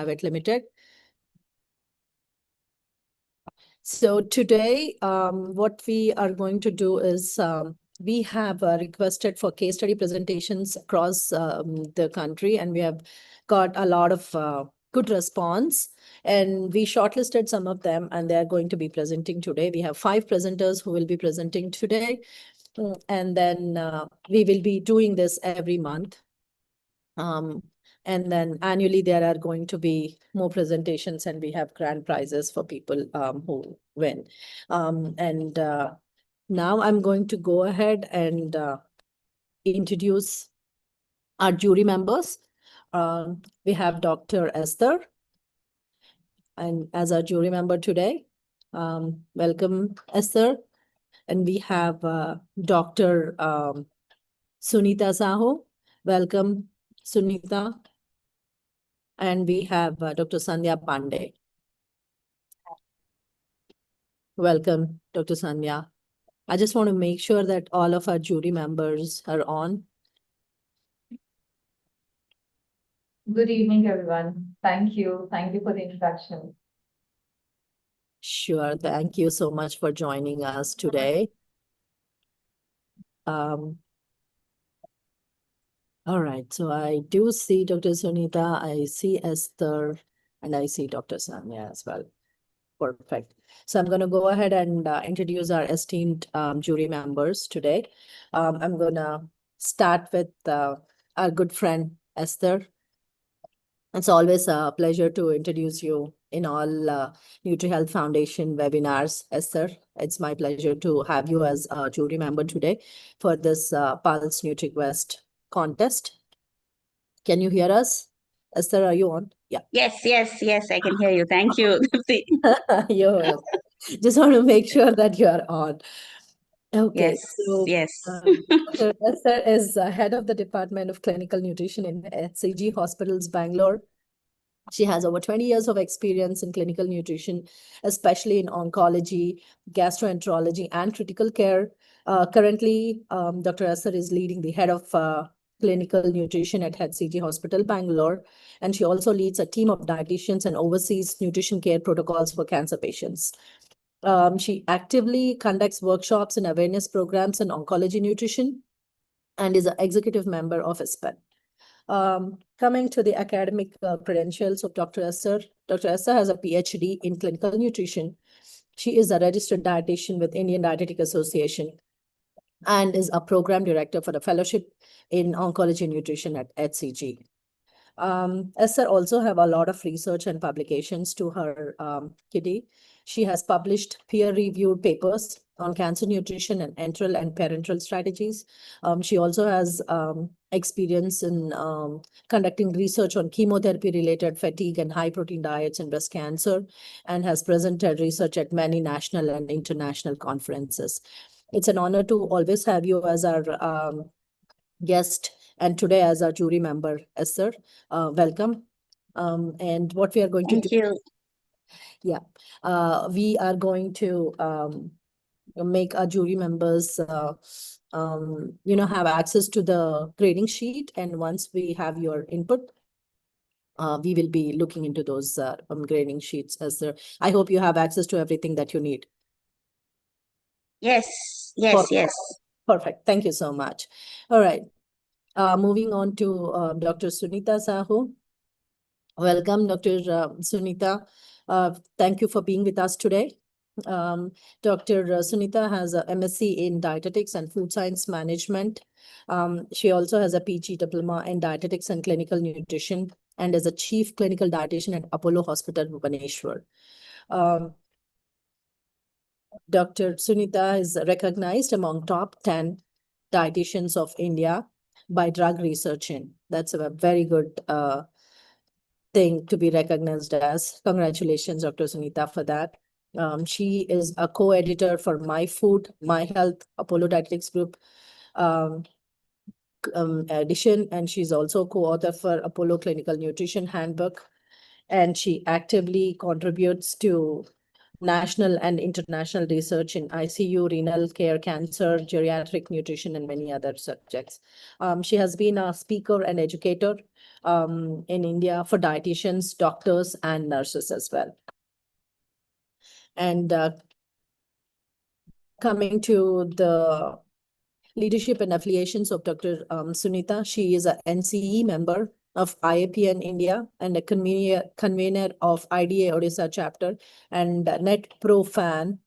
Private Limited. So today, what we are going to do is we have requested for case study presentations across the country, and we have got a lot of good response. And we shortlisted some of them, and they are going to be presenting today. We have 5 presenters who will be presenting today. And then we will be doing this every month. And then annually, there are going to be more presentations, and we have grand prizes for people who win. Now I'm going to go ahead and introduce our jury members. We have Dr. Esther, and as our jury member today. Welcome, Esther. And we have Dr. Sunita Sahu. Welcome, Sunita. And we have Dr. Sandhya Pandey. Welcome, Dr. Sandhya. I just want to make sure that all of our jury members are on. Good evening, everyone. Thank you. Thank you for the introduction. Sure. Thank you so much for joining us today. All right. So I do see Dr. Sunita, I see Esther, and I see Dr. Sandhya as well. Perfect. So I'm going to go ahead and introduce our esteemed jury members today. I'm going to start with our good friend, Esther. It's always a pleasure to introduce you in all Nutri Health Foundation webinars, Esther. It's my pleasure to have you as a jury member today for this Pulse NutriQuest contest. Can you hear us? Esther, are you on? Yeah. Yes, I can hear you. Thank you. You're welcome. Just want to make sure that you are on. Okay. Yes, So, yes. Dr. Esther is head of the Department of Clinical Nutrition in HCG Hospitals, Bangalore. She has over 20 years of experience in clinical nutrition, especially in oncology, gastroenterology, and critical care. Currently, Dr. Esther is leading the head of clinical nutrition at HCG Hospital, Bangalore, and she also leads a team of dietitians and oversees nutrition care protocols for cancer patients. She actively conducts workshops and awareness programs in oncology nutrition and is an executive member of ISPEN. Coming to the academic credentials of Dr. Esther, Dr. Esther has a PhD in clinical nutrition. She is a registered dietitian with Indian Dietetic Association and is a program director for the fellowship in oncology nutrition at HCG. Esther also have a lot of research and publications to her kitty. She has published peer-reviewed papers on cancer nutrition and enteral and parenteral strategies. She also has experience in conducting research on chemotherapy-related fatigue and high-protein diets in breast cancer, and has presented research at many national and international conferences. It's an honor to always have you as our guest, and today as our jury member, Esther. Welcome. And what we are going to do. Thank you. Yeah, we are going to make our jury members, have access to the grading sheet. And once we have your input, we will be looking into those grading sheets. Esther, I hope you have access to everything that you need. Yes. Perfect. Thank you so much. All right. Moving on to Dr. Sunita Sahu. Welcome, Dr. Sunita. Thank you for being with us today. Dr. Sunita has a MSc in Dietetics and Food Science Management. She also has a PG diploma in Dietetics and Clinical Nutrition and is a Chief Clinical Dietitian at Apollo Hospital, Bhubaneswar. Dr. Sunita is recognized among top 10 dietitians of India by Drug Research In. That's a very good thing to be recognized as. Congratulations, Dr. Sunita, for that. She is a co-editor for My Food, My Health, Apollo Dietetics Group edition, and she's also co-author for Apollo Clinical Nutrition Handbook, and she actively contributes to national and international research in ICU, renal care, cancer, geriatric nutrition, and many other subjects. She has been a speaker and educator in India for dietitians, doctors, and nurses as well. And coming to the leadership and affiliations of Dr. Sunita, she is a NCE member of IAPN India and a convener of IDA Odisha chapter and a Net Pro fan,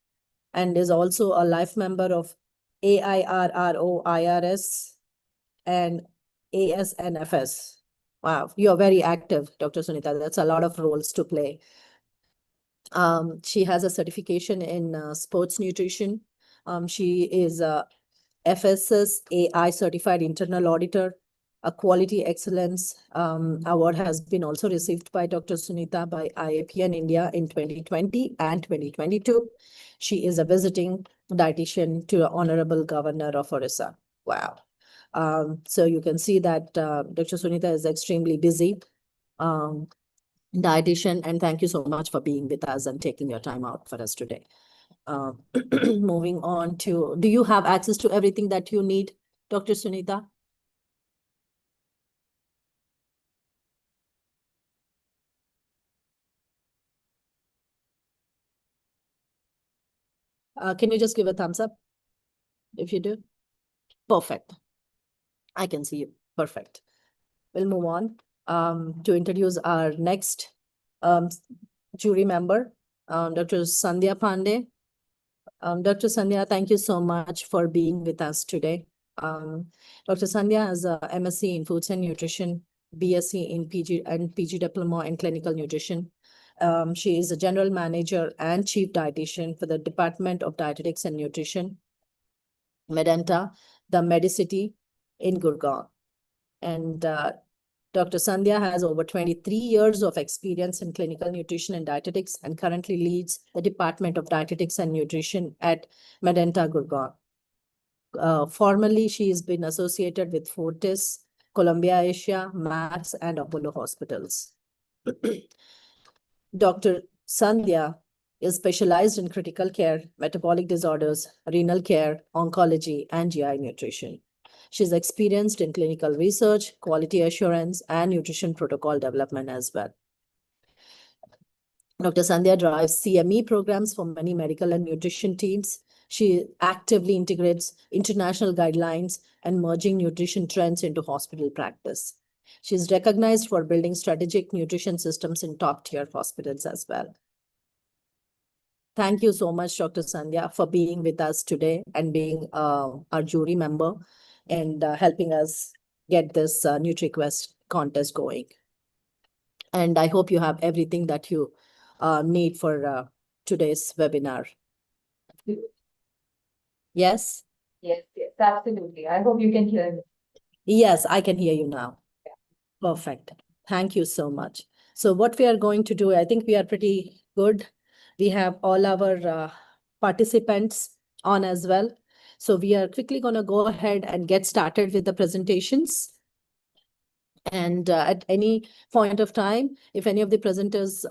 and is also a life member of AIRRO IRS and ASNFS. Wow, you're very active, Dr. Sunita. That's a lot of roles to play. She has a certification in sports nutrition. She is a FSS AI certified internal auditor. A quality excellence award has been also received by Dr. Sunita by IAPN India in 2020 and 2022. She is a visiting dietitian to the Honorable Governor of Orissa. Wow. So you can see that Dr. Sunita is extremely busy dietitian, and thank you so much for being with us and taking your time out for us today. Moving on to, do you have access to everything that you need, Dr. Sunita? Can you just give a thumbs up if you do? Perfect. I can see you. Perfect. We'll move on to introduce our next jury member, Dr. Sandhya Pandey. Dr. Sandhya, thank you so much for being with us today. Dr. Sandhya has a MSc in Foods and Nutrition, BSc in PG Diploma in Clinical Nutrition. She is a General Manager and Chief Dietitian for the Department of Dietetics and Nutrition, Medanta, the Medicity in Gurgaon. And Dr. Sandhya has over 23 years of experience in clinical nutrition and dietetics and currently leads the Department of Dietetics and Nutrition at Medanta, Gurgaon. Formerly, she has been associated with Fortis, Columbia Asia, Max, and Apollo Hospitals. Dr. Sandhya is specialized in critical care, metabolic disorders, renal care, oncology, and GI nutrition. She's experienced in clinical research, quality assurance, and nutrition protocol development as well. Dr. Sandhya drives CME programs for many medical and nutrition teams. She actively integrates international guidelines and merging nutrition trends into hospital practice. She's recognized for building strategic nutrition systems in top-tier hospitals as well. Thank you so much, Dr. Sandhya, for being with us today and being our jury member and helping us get this NutriQuest contest going. And I hope you have everything that you need for today's webinar. Yes? Yes, yes, absolutely. I hope you can hear me. Yes, I can hear you now. Perfect. Thank you so much. So what we are going to do, I think we are pretty good. We have all our participants on as well. So we are quickly going to go ahead and get started with the presentations. And at any point of time, if any of the presenters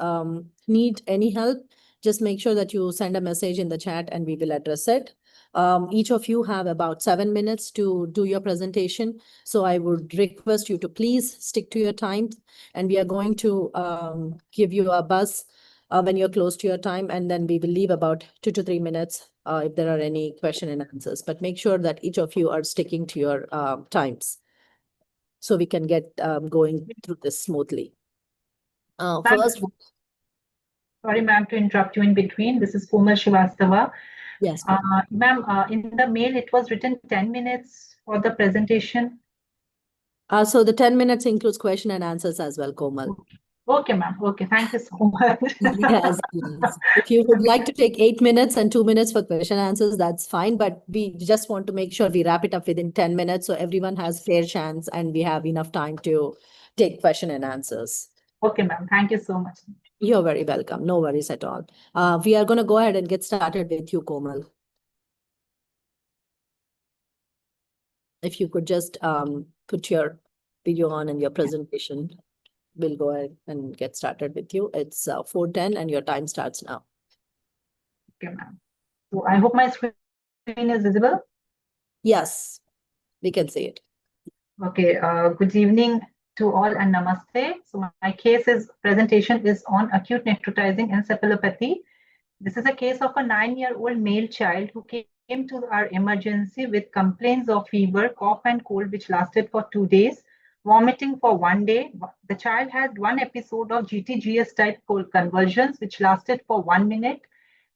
need any help, just make sure that you send a message in the chat and we will address it. Each of you have about 7 minutes to do your presentation. So I would request you to please stick to your time, and we are going to give you a buzz when you're close to your time, and then we will leave about 2 to 3 minutes if there are any question and answers. But make sure that each of you are sticking to your times so we can get going through this smoothly. First, sorry, ma'am, to interrupt you in between. This is Komal Srivastava. yes, ma'am, in the mail, it was written 10 minutes for the presentation. So the 10 minutes includes question and answers as well, Komal. Okay, ma'am. Okay, thank you so much. Yes, please. If you would like to take 8 minutes and 2 minutes for question and answers, that's fine. But we just want to make sure we wrap it up within 10 minutes so everyone has fair chance and we have enough time to take question and answers. Okay, ma'am. Thank you so much. You're very welcome. No worries at all. We are going to go ahead and get started with you, Komal. If you could just put your video on and your presentation, we'll go ahead and get started with you. It's 4:10 and your time starts now. Okay, ma'am. So I hope my screen is visible. Yes, we can see it. Okay. Good evening, to all and namaste. So my presentation is on acute necrotizing encephalopathy. This is a case of a 9-year-old male child who came to our emergency with complaints of fever, cough and cold which lasted for 2 days, vomiting for 1 day. The child had one episode of GTGS type cold convulsions which lasted for 1 minute,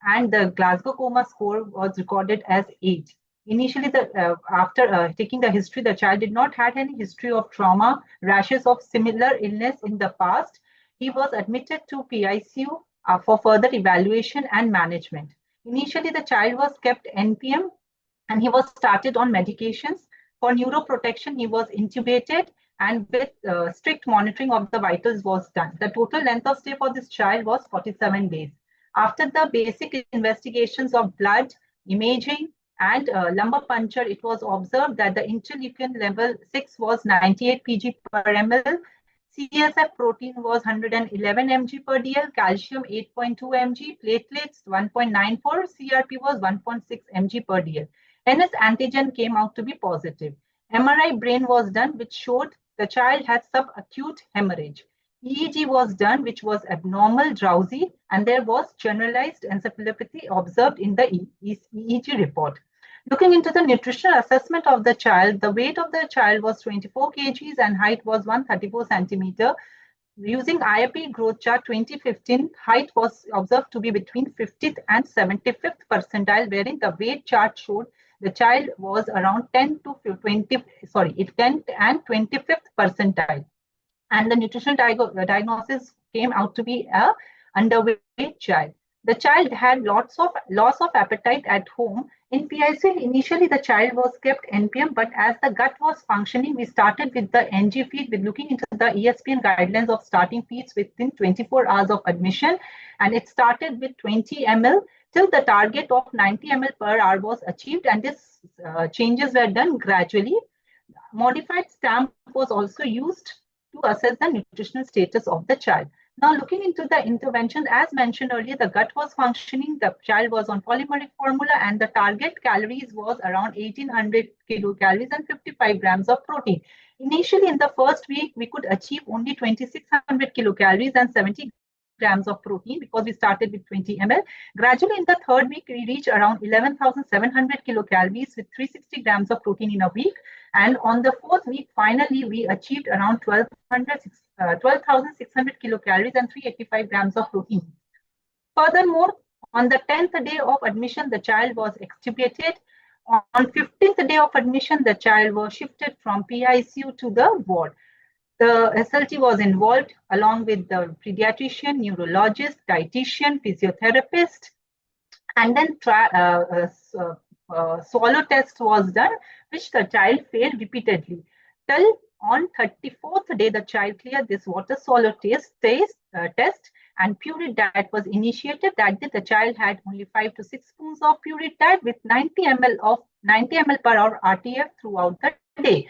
and the Glasgow coma score was recorded as 8. Initially, after taking the history, the child did not have any history of trauma, rashes of similar illness in the past. He was admitted to PICU for further evaluation and management. Initially, the child was kept NPM and he was started on medications. For neuroprotection, he was intubated and with strict monitoring of the vitals was done. The total length of stay for this child was 47 days. After the basic investigations of blood, imaging, and lumbar puncture, it was observed that the interleukin level 6 was 98 pg per ml, CSF protein was 111 mg per dl, calcium 8.2 mg, platelets 1.94, CRP was 1.6 mg per dl. NS antigen came out to be positive. MRI brain was done, which showed the child had subacute hemorrhage. EEG was done, which was abnormal, drowsy, and there was generalized encephalopathy observed in the EEG report. Looking into the nutritional assessment of the child, the weight of the child was 24 kgs and height was 134 centimeter. Using IAP growth chart 2015, height was observed to be between 50th and 75th percentile, wherein the weight chart showed the child was around 10 and 25th percentile. And the nutritional diagnosis came out to be a underweight child. The child had lots of loss of appetite at home. In PICU, initially the child was kept NPM, but as the gut was functioning, we started with the NG feed, with looking into the ESPN guidelines of starting feeds within 24 hours of admission. And it started with 20 ml till the target of 90 ml per hour was achieved. And these changes were done gradually. Modified stamp was also used to assess the nutritional status of the child. Now, looking into the intervention, as mentioned earlier, the gut was functioning, the child was on polymeric formula, and the target calories was around 1800 kilocalories and 55 grams of protein. Initially, in the first week, we could achieve only 2600 kilocalories and 70 grams of protein because we started with 20 ml. Gradually, in the third week, we reached around 11,700 kilocalories with 360 grams of protein in a week. And on the fourth week, finally, we achieved around 12,600 kilocalories and 385 grams of protein. Furthermore, on the 10th day of admission, the child was extubated. On 15th day of admission, the child was shifted from PICU to the ward. The SLT was involved along with the pediatrician, neurologist, dietitian, physiotherapist, and then swallow test was done, which the child failed repeatedly. Till on 34th day, the child cleared this water swallow test, and pureed diet was initiated. That day, the child had only 5 to 6 spoons of pureed diet with 90 ml per hour RTF throughout the day.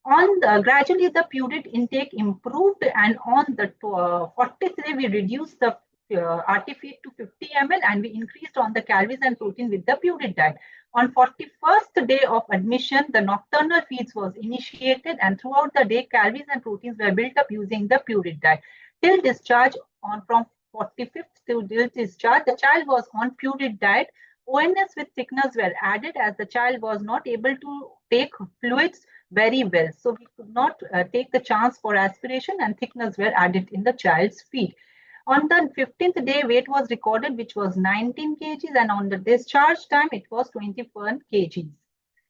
Gradually, the pureed intake improved, and on the 40th day, we reduced the RT feed to 50 ml, and we increased on the calories and protein with the pureed diet. On 41st day of admission, the nocturnal feeds was initiated, and throughout the day, calories and proteins were built up using the pureed diet. Till discharge, from 45th till discharge, the child was on pureed diet. ONS with thickeners were added as the child was not able to take fluids very well. So we could not take the chance for aspiration, and thickeners were added in the child's feed. On the 15th day, weight was recorded, which was 19 kgs, and on the discharge time, it was 21 kgs.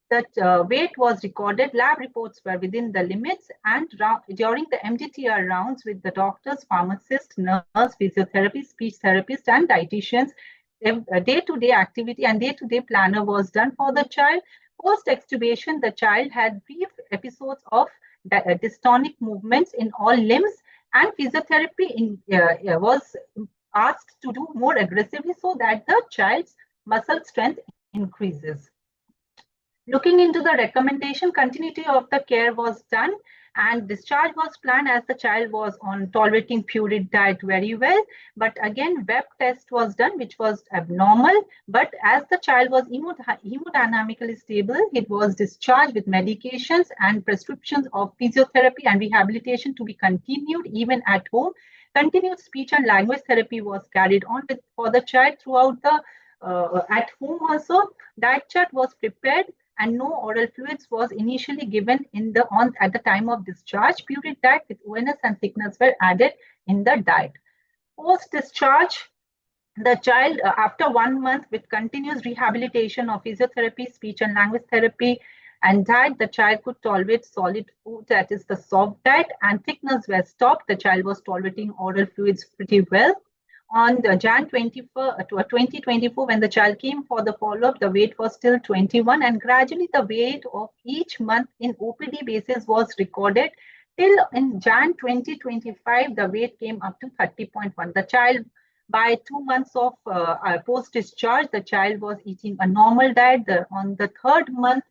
The weight was recorded, lab reports were within the limits, and during the MDTR rounds with the doctors, pharmacists, nurse, physiotherapist, speech therapist, and dietitians, day-to-day activity and day-to-day planner was done for the child. Post-extubation, the child had brief episodes of dystonic movements in all limbs, and physiotherapy was asked to do more aggressively so that the child's muscle strength increases. Looking into the recommendation, continuity of the care was done. And discharge was planned as the child was on tolerating pureed diet very well. But again, web test was done, which was abnormal. But as the child was hemodynamically stable, it was discharged with medications and prescriptions of physiotherapy and rehabilitation to be continued even at home. Continued speech and language therapy was carried on for the child throughout the at home also. Diet chart was prepared and no oral fluids was initially given at the time of discharge. Pureed diet with ONS and thickeners were added in the diet. Post discharge, the child after 1 month with continuous rehabilitation of physiotherapy, speech and language therapy, and diet, the child could tolerate solid food, that is the soft diet, and thickeners were stopped. The child was tolerating oral fluids pretty well. On the Jan 2024, when the child came for the follow-up, the weight was still 21, and gradually the weight of each month in OPD basis was recorded till in Jan 2025, the weight came up to 30.1. The child, by 2 months of post-discharge, the child was eating a normal diet. On the 3rd month,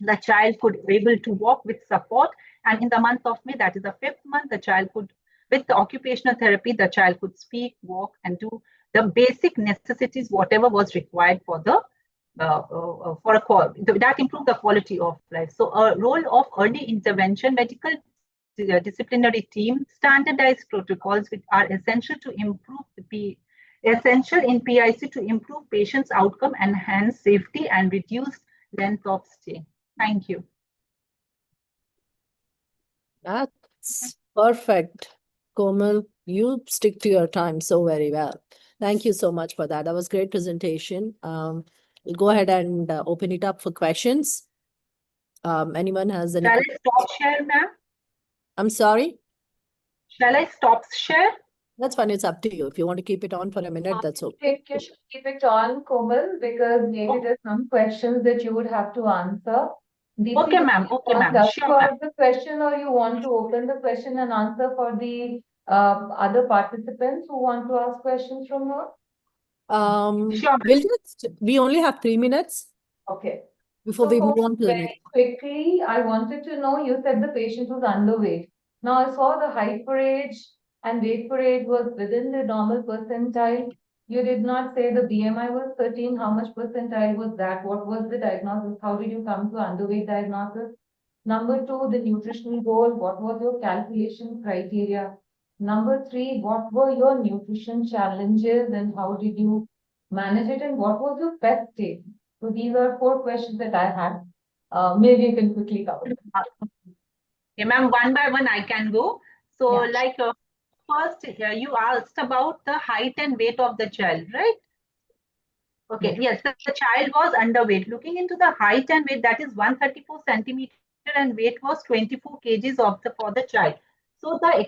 the child could be able to walk with support. And in the month of May, that is the 5th month, the child could, with the occupational therapy, the child could speak, walk, and do the basic necessities, whatever was required for the that improved the quality of life. So a role of early intervention, medical disciplinary team, standardized protocols which are essential to improve essential in PIC to improve patients' outcome, enhance safety, and reduce length of stay. Thank you. That's perfect. Komal, you stick to your time so very well. Thank you so much for that. That was a great presentation. We'll go ahead and open it up for questions. Anyone has any? Shall I stop share, ma'am? I'm sorry? Shall I stop share? That's fine. It's up to you. If you want to keep it on for a minute, that's I okay. think you should keep it on, Komal, because maybe there's some questions that you would have to answer. Deepti, Okay, ma'am. do you Okay, want ma'am. us Sure, to ma'am. ask the question, or you want to open the question and answer for the other participants who want to ask questions from her? Sure, ma'am. We only have 3 minutes Okay. before So we move Komal, on to the very next. quickly, I wanted to know, you said the patient was underweight. Now I saw the height for age and weight for age was within the normal percentile. You did not say the BMI was 13. How much percentile was that? What was the diagnosis? How did you come to underweight diagnosis? Number 2, the nutritional goal. What was your calculation criteria? Number 3, what were your nutrition challenges and how did you manage it? And what was your best state? So these are 4 questions that I had. Maybe you can quickly cover them. Okay, ma'am, one by one I can go. So Yeah. like first, you asked about the height and weight of the child, right? Okay, yes, the child was underweight. Looking into the height and weight, that is 134 centimeter and weight was 24 kgs for the child. So the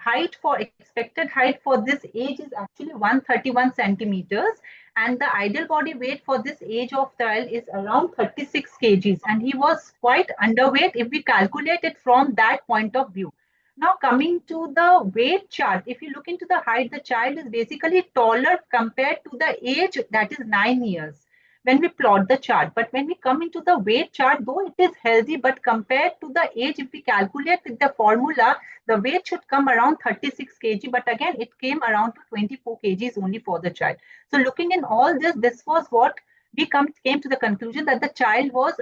height for expected height for this age is actually 131 centimeters, and the ideal body weight for this age of child is around 36 kgs, and he was quite underweight if we calculate it from that point of view. Now coming to the weight chart, if you look into the height, the child is basically taller compared to the age, that is 9 years, when we plot the chart. But when we come into the weight chart, though it is healthy, but compared to the age, if we calculate with the formula, the weight should come around 36 kg. But again, it came around to 24 kgs only for the child. So looking in all this, this was what we came to the conclusion that the child was,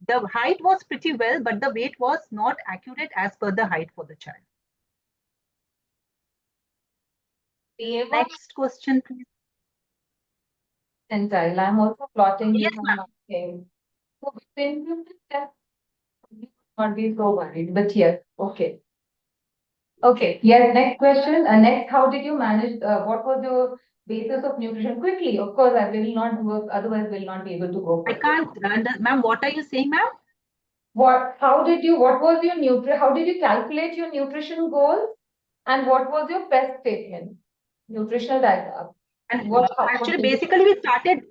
the height was pretty well, but the weight was not accurate as per the height for the child. Next question, please. Percentile. I'm also plotting Yes, this on ma'am. my scale. So within you would not be so worried, but yes, okay. Okay, yes, next question. Next, how did you manage, what was your basis of nutrition? Quickly, of course, I will not work, otherwise we'll not be able to go I further. can't, ma'am, what are you saying, ma'am? What was your how did you calculate your nutrition goals? And what was your best statement? Nutritional diet. And How actually, did you- basically, we started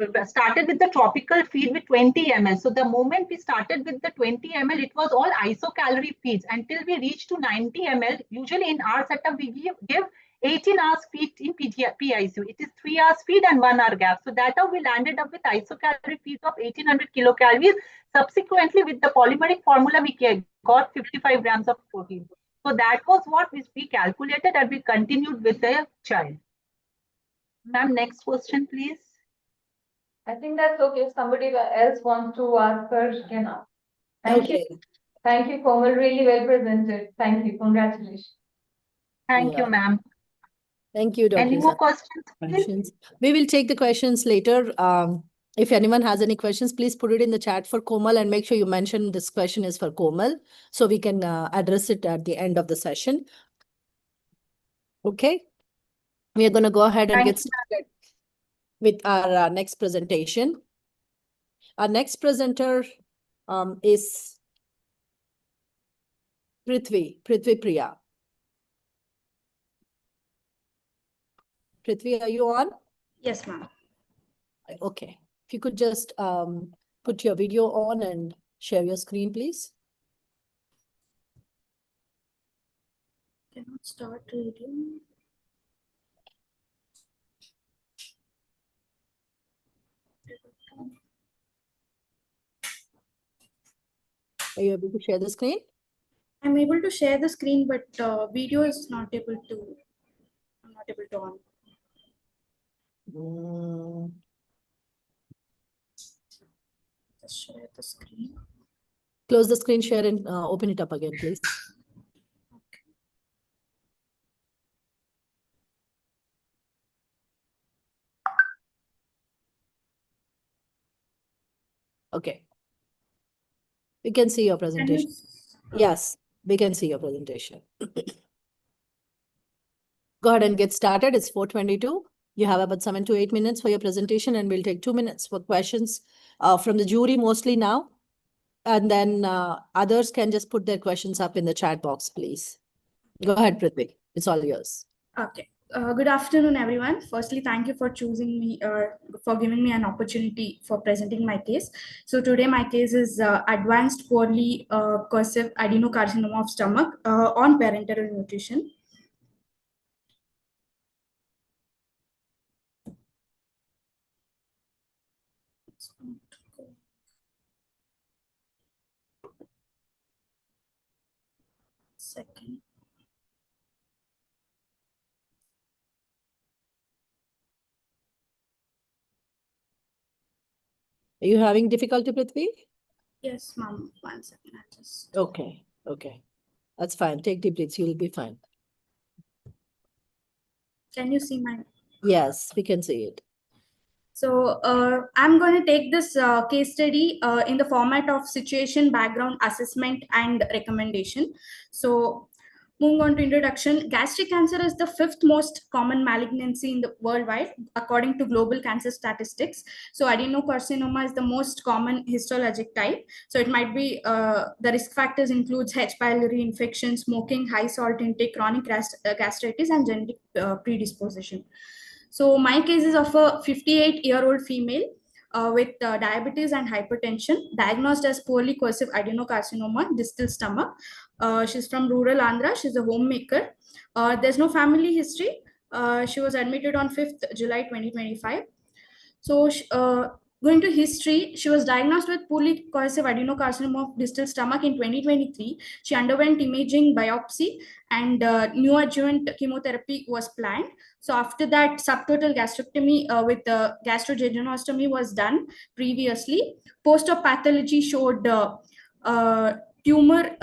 with the tropical feed with 20 ml. So the moment we started with the 20 ml, it was all isocalorie feeds until we reached to 90 ml. Usually in our setup, we give 18 hours feed in PICU. It is 3 hours feed and 1 hour gap. So that how we landed up with isocaloric feeds of 1800 kilocalories. Subsequently, with the polymeric formula, we got 55 grams of protein. So that was what we calculated, and we continued with the child. Ma'am, next question, please. I think that's okay. If somebody else wants to ask her, she can ask. Thank you. Thank you, Komal. Really well presented. Thank you. Congratulations. Thank you, ma'am. Thank you, Dr. Any more questions, please? Questions. We will take the questions later. If anyone has any questions, please put it in the chat for Komal and make sure you mention this question is for Komal so we can address it at the end of the session. Okay. We are going to go ahead and get started with our next presentation. Our next presenter is Prithvi Priya. Prithvi, are you on? Yes, ma'am. Okay. If you could just put your video on and share your screen, please. Cannot start reading. Are you able to share the screen? I'm able to share the screen, but video is not able to. I'm not able to on. Just share the screen. Close the screen share and open it up again, please. Okay. We can see your presentation. Yes, we can see your presentation. Go ahead and get started. It's 4:22. You have about 7 to 8 minutes for your presentation, and we'll take 2 minutes for questions from the jury mostly now. And then others can just put their questions up in the chat box, please. Go ahead, Prithvi. It's all yours. Okay. Good afternoon, everyone. Firstly, thank you for choosing me for giving me an opportunity for presenting my case. So today my case is advanced poorly cursive adenocarcinoma of stomach on parenteral nutrition. Second. Are you having difficulty, Prithvi? Yes, ma'am. 1 second. I just. Okay. Okay. That's fine. Take deep breaths. You'll be fine. Can you see my? Yes, we can see it. So I'm going to take this case study in the format of situation, background, assessment, and recommendation. So moving on to introduction, gastric cancer is the 5th most common malignancy in the worldwide, according to global cancer statistics. So adenocarcinoma is the most common histologic type. So it might be, the risk factors includes H. pylori infection, smoking, high salt intake, chronic gastritis, and genetic predisposition. So my case is of a 58-year-old female with diabetes and hypertension, diagnosed as poorly cursive adenocarcinoma, distal stomach. She's from rural Andhra. She's a homemaker. There's no family history. She was admitted on 5th July 2025. So going to history, she was diagnosed with poorly cursive adenocarcinoma of distal stomach in 2023. She underwent imaging, biopsy, and neoadjuvant chemotherapy was planned. So after that, subtotal gastrectomy with gastrojejunostomy was done previously. Post-op pathology showed tumor,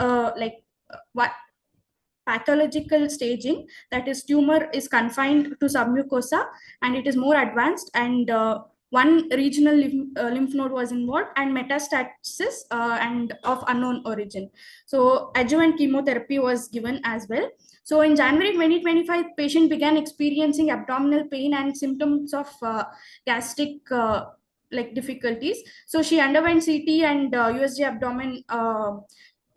pathological staging, that is tumor is confined to submucosa and it is more advanced, and one regional lymph node was involved, and metastasis and of unknown origin. So adjuvant chemotherapy was given as well. So in January 2025, patient began experiencing abdominal pain and symptoms of gastric difficulties. So she underwent CT and USG abdomen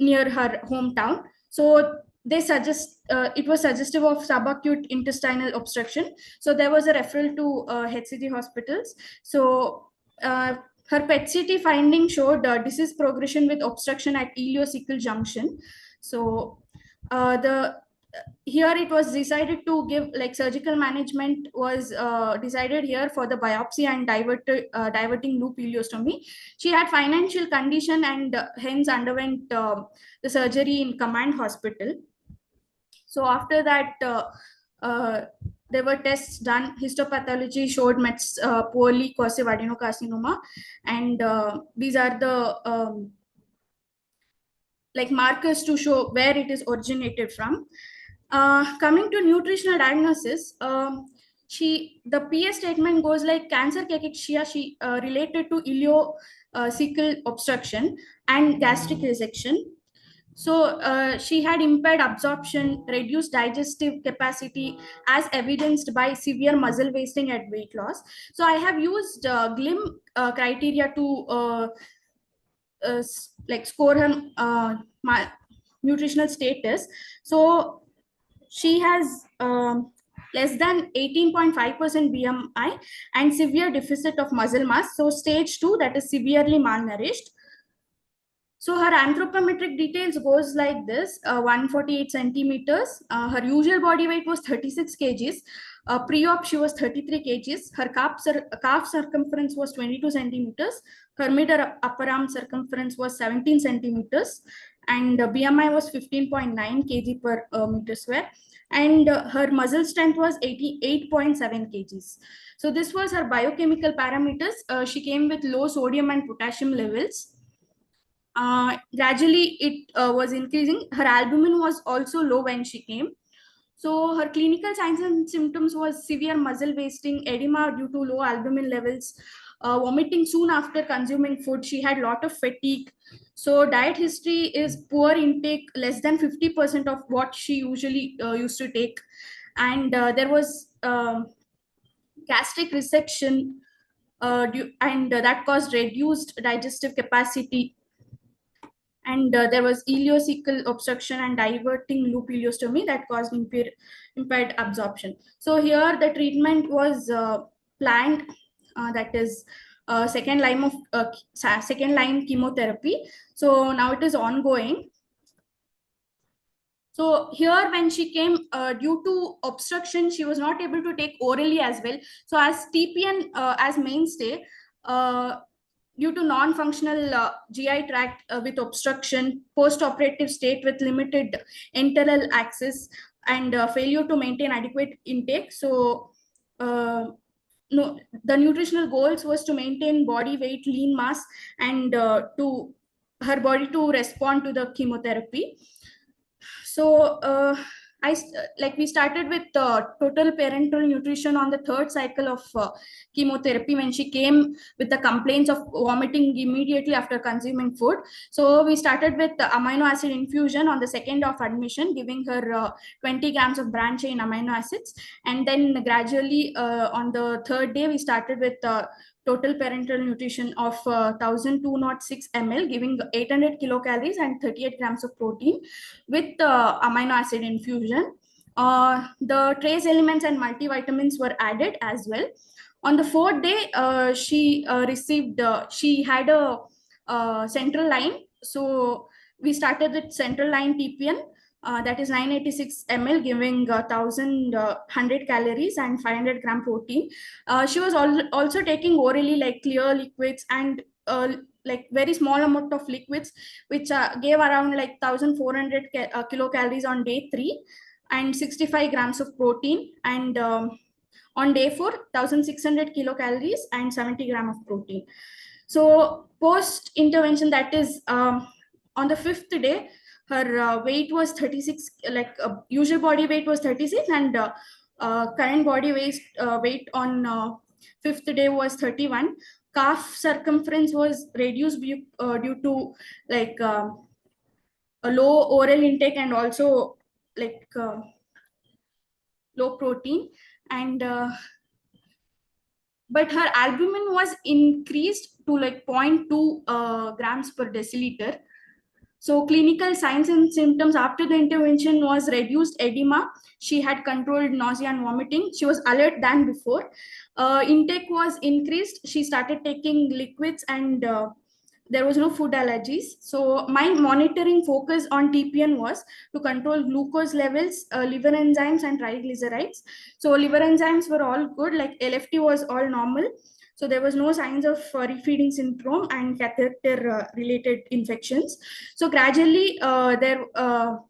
near her hometown. So they suggest it was suggestive of subacute intestinal obstruction. So there was a referral to HCG hospitals. So her PET-CT finding showed disease progression with obstruction at ileocecal junction. So the here it was decided to give, like, surgical management was decided here for the biopsy and diverting loop ileostomy. She had financial condition and hence underwent the surgery in Command Hospital. So after that, there were tests done. Histopathology showed poorly coercive adenocarcinoma, and these are the like markers to show where it is originated from. Coming to nutritional diagnosis, the PA statement goes like cancer cachexia. She related to ileocecal obstruction and gastric resection. So she had impaired absorption, reduced digestive capacity, as evidenced by severe muscle wasting at weight loss. So I have used GLIM criteria to like score her nutritional status. So she has less than 18.5% BMI and severe deficit of muscle mass. So stage 2, that is severely malnourished. So her anthropometric details goes like this: 148 centimeters. Her usual body weight was 36 kgs. Pre-op, she was 33 kgs. Her calf circumference was 22 centimeters. Her mid upper arm circumference was 17 centimeters. And BMI was 15.9 kg per meter square. And her muscle strength was 88.7 kgs. So this was her biochemical parameters. She came with low sodium and potassium levels. Gradually it was increasing. Her albumin was also low when she came. So her clinical signs and symptoms was severe muscle wasting, edema due to low albumin levels, vomiting soon after consuming food. She had a lot of fatigue. So diet history is poor intake, less than 50% of what she usually used to take. And there was gastric resection, and that caused reduced digestive capacity. And there was ileocecal obstruction and diverting loop ileostomy that caused impaired absorption. So here the treatment was planned, that is second line chemotherapy. So now it is ongoing. So here when she came, due to obstruction, she was not able to take orally as well. So as TPN as mainstay, due to non-functional GI tract with obstruction, post-operative state with limited enteral access, and failure to maintain adequate intake. So no, the nutritional goals was to maintain body weight, lean mass, and to her body to respond to the chemotherapy. So we started with total parenteral nutrition on the third cycle of chemotherapy when she came with the complaints of vomiting immediately after consuming food. So we started with the amino acid infusion on the second of admission, giving her 20 grams of branch chain amino acids. And then gradually on the third day, we started with total parenteral nutrition of 1206 ml, giving 800 kilocalories and 38 grams of protein with amino acid infusion. The trace elements and multivitamins were added as well. On the fourth day, she had a central line. So we started with central line TPN. That is 986 ml, giving 1100 calories and 500 gram protein. She was also taking orally like clear liquids and like very small amount of liquids, which gave around like 1400 kilocalories on day 3 and 65 grams of protein. And on day 4, 1600 kilocalories and 70 gram of protein. So post intervention, that is on the 5th day, her weight was 36, like usual body weight was 36, and current body weight on 5th day was 31. Calf circumference was reduced due to like a low oral intake and also like low protein. And but her albumin was increased to like 0.2 grams per deciliter. So clinical signs and symptoms after the intervention was reduced edema. She had controlled nausea and vomiting. She was alert than before. Intake was increased. She started taking liquids and there was no food allergies. So my monitoring focus on TPN was to control glucose levels, liver enzymes, and triglycerides. So liver enzymes were all good, like LFT was all normal. So there was no signs of refeeding syndrome and catheter related infections. So gradually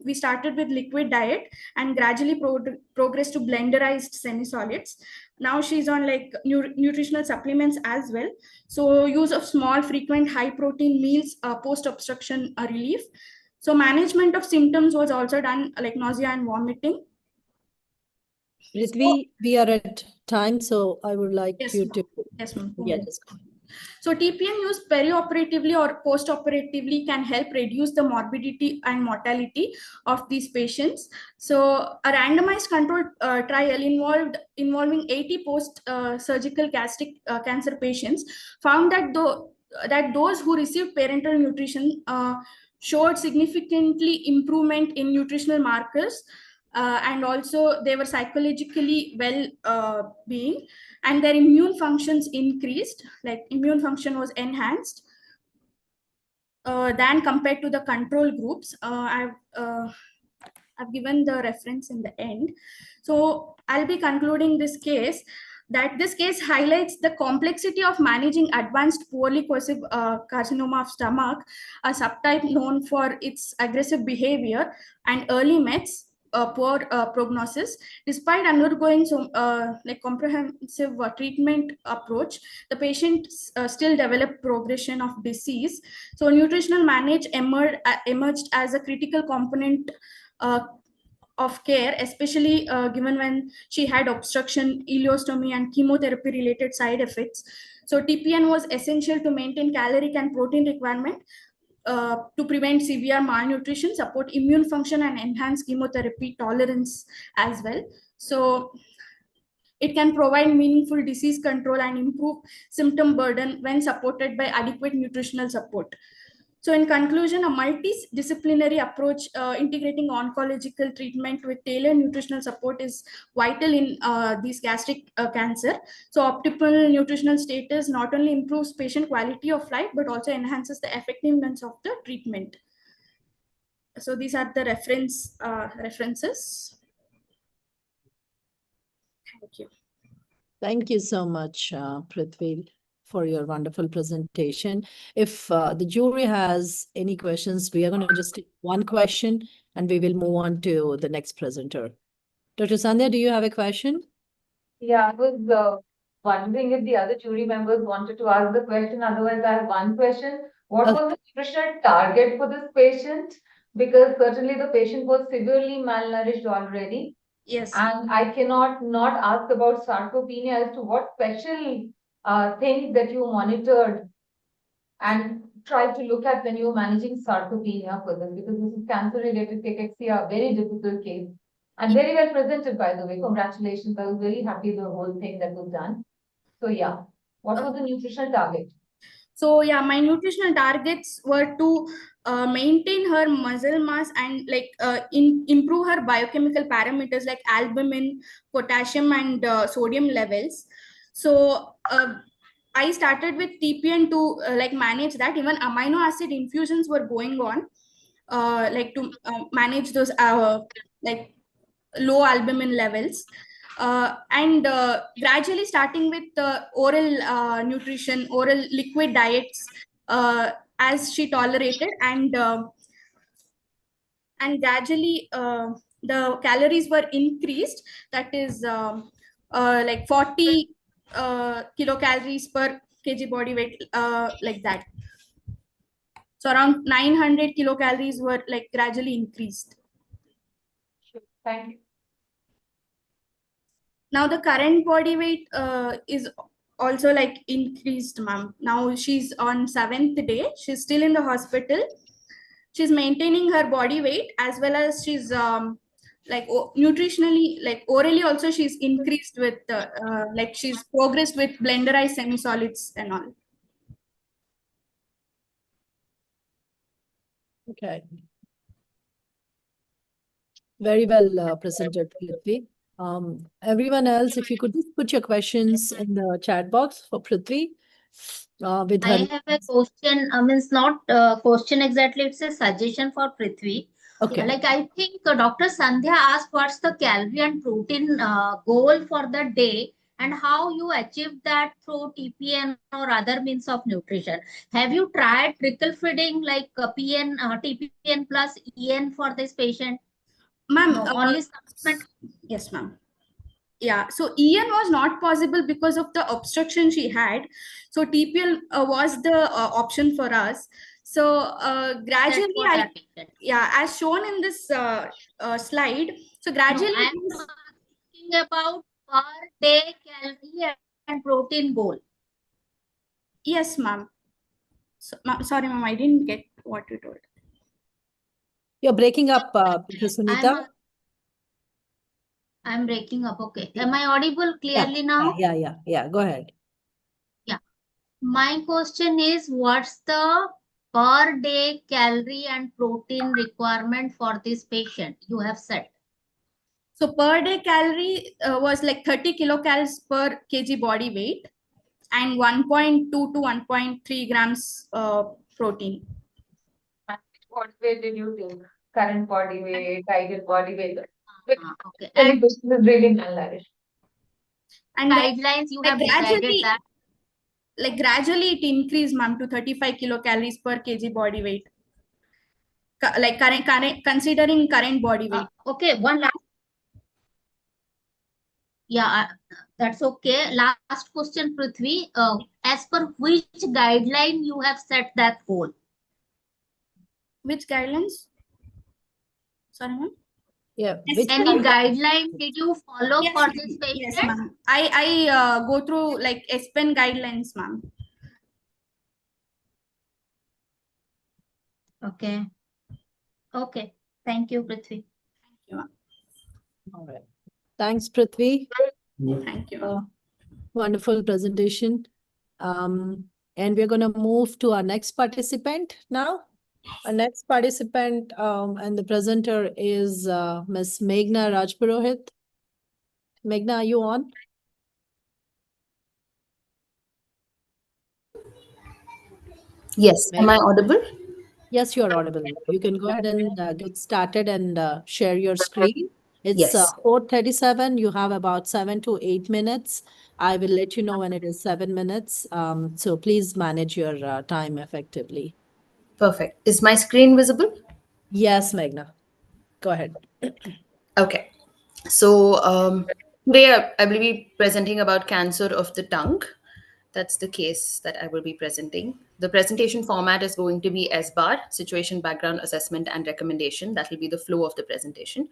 we started with liquid diet and gradually progressed to blenderized semi-solids. Now she's on like nutritional supplements as well. So use of small, frequent, high protein meals, post obstruction relief. So management of symptoms was also done, like nausea and vomiting. Prithvi, we are at time, so I would like Yes, you ma'am. to Yes, ma'am. get us. So TPN used perioperatively or post-operatively can help reduce the morbidity and mortality of these patients. So a randomized controlled trial involving 80 post-surgical gastric cancer patients found that those who received parenteral nutrition showed significantly improvement in nutritional markers, and also they were psychologically well-being, and their immune functions increased, like immune function was enhanced than compared to the control groups. I've given the reference in the end. So I'll be concluding this case that this case highlights the complexity of managing advanced poorly coercive carcinoma of stomach, a subtype known for its aggressive behavior and early mets, poor prognosis. Despite undergoing some like comprehensive treatment approach, the patient still developed progression of disease. So nutritional emerged as a critical component of care, especially given when she had obstruction, ileostomy, and chemotherapy related side effects. So TPN was essential to maintain caloric and protein requirement, to prevent severe malnutrition, support immune function, and enhance chemotherapy tolerance as well. So it can provide meaningful disease control and improve symptom burden when supported by adequate nutritional support. So in conclusion, a multidisciplinary approach integrating oncological treatment with tailored nutritional support is vital in these gastric cancer. So optimal nutritional status not only improves patient quality of life, but also enhances the effectiveness of the treatment. So these are the references. Thank you. Thank you so much, Prithvi, for your wonderful presentation. If the jury has any questions, we are going to just take one question and we will move on to the next presenter. Dr. Sandhya, do you have a question? Yeah, I was wondering if the other jury members wanted to ask the question. Otherwise, I have one question. What was the nutritional target for this patient? Because certainly the patient was severely malnourished already. Yes. And I cannot not ask about sarcopenia as to what special things that you monitored and tried to look at when you were managing sarcopenia for this, because this is cancer-related cachexia, a very difficult case. And very well presented, by the way. Congratulations. I was very happy with the whole thing that was done. So yeah, what was the nutritional target? So yeah, my nutritional targets were to maintain her muscle mass and like improve her biochemical parameters like albumin, potassium, and sodium levels. So I started with TPN to like manage that. Even amino acid infusions were going on, like to manage those like low albumin levels. And gradually starting with oral nutrition, oral liquid diets as she tolerated, and gradually the calories were increased. That is like 40 kilocalories per kg body weight, like that. So around 900 kilocalories were like gradually increased. Sure. Thank you. Now the current body weight is also like increased, ma'am. Now she's on 7th day. She's still in the hospital. She's maintaining her body weight, as well as she's like nutritionally, like orally also she's increased with like she's progressed with blenderized semi-solids and all. Okay. Very well presented, Prithvi. Everyone else, if you could just put your questions in the chat box for Prithvi, with I her. have a question. Means not question exactly. It's a suggestion for Prithvi. Okay. Like I think Dr. Sandhya asked what's the calorie and protein goal for the day and how you achieve that through TPN or other means of nutrition. Have you tried trickle feeding like TPN plus EN for this patient? Ma'am, No, only supplement. yes, ma'am. Yeah, so EN was not possible because of the obstruction she had. So TPL was the option for us. So That's gradually, for that patient. yeah, as shown in this slide. So No, gradually, I'm asking about per day calorie and protein goal. yes, ma'am. So, sorry, ma'am, I didn't get what you told. You're breaking up, Sunita. I'm breaking up. Okay. Am I audible clearly now? Yeah. Go ahead. Yeah. My question is, what's the per day calorie and protein requirement for this patient you have set? So per day calorie was like 30 kilocalories per kg body weight and 1.2 to 1.3 grams protein. What weight did you take? Current body weight, ideal body weight. Okay. Any And patient is really malnourished. And guidelines you have decided that. Like gradually it increased, ma'am, to 35 kilocalories per kg body weight. Like current considering current body weight. Okay. One last. Yeah, that's okay. Last question, Prithvi. As per which guideline you have set that goal? Which guidelines? Sorry, ma'am. Yeah. Any guideline did you follow Yes, for ma'am. this patient? Yes, ma'am. I go through like SPEN guidelines, ma'am. Okay. Okay. Thank you, Prithvi. Thank you, ma'am. All right. Thanks, Prithvi. Thank you, ma'am. Wonderful presentation. And we're going to move to our next participant now. Our next participant and the presenter is Ms. Meghna Rajpurohit. Meghna, are you on? Yes, am I audible? Yes, you're audible. You can go ahead and get started and share your screen. It's Yes. 4:37. You have about 7 to 8 minutes. I will let you know when it is 7 minutes. So please manage your time effectively. Perfect. Is my screen visible? Yes, Meghna. Go ahead. Okay. So today I will be presenting about cancer of the tongue. That's the case that I will be presenting. The presentation format is going to be SBAR, situation, background, assessment, and recommendation. That will be the flow of the presentation.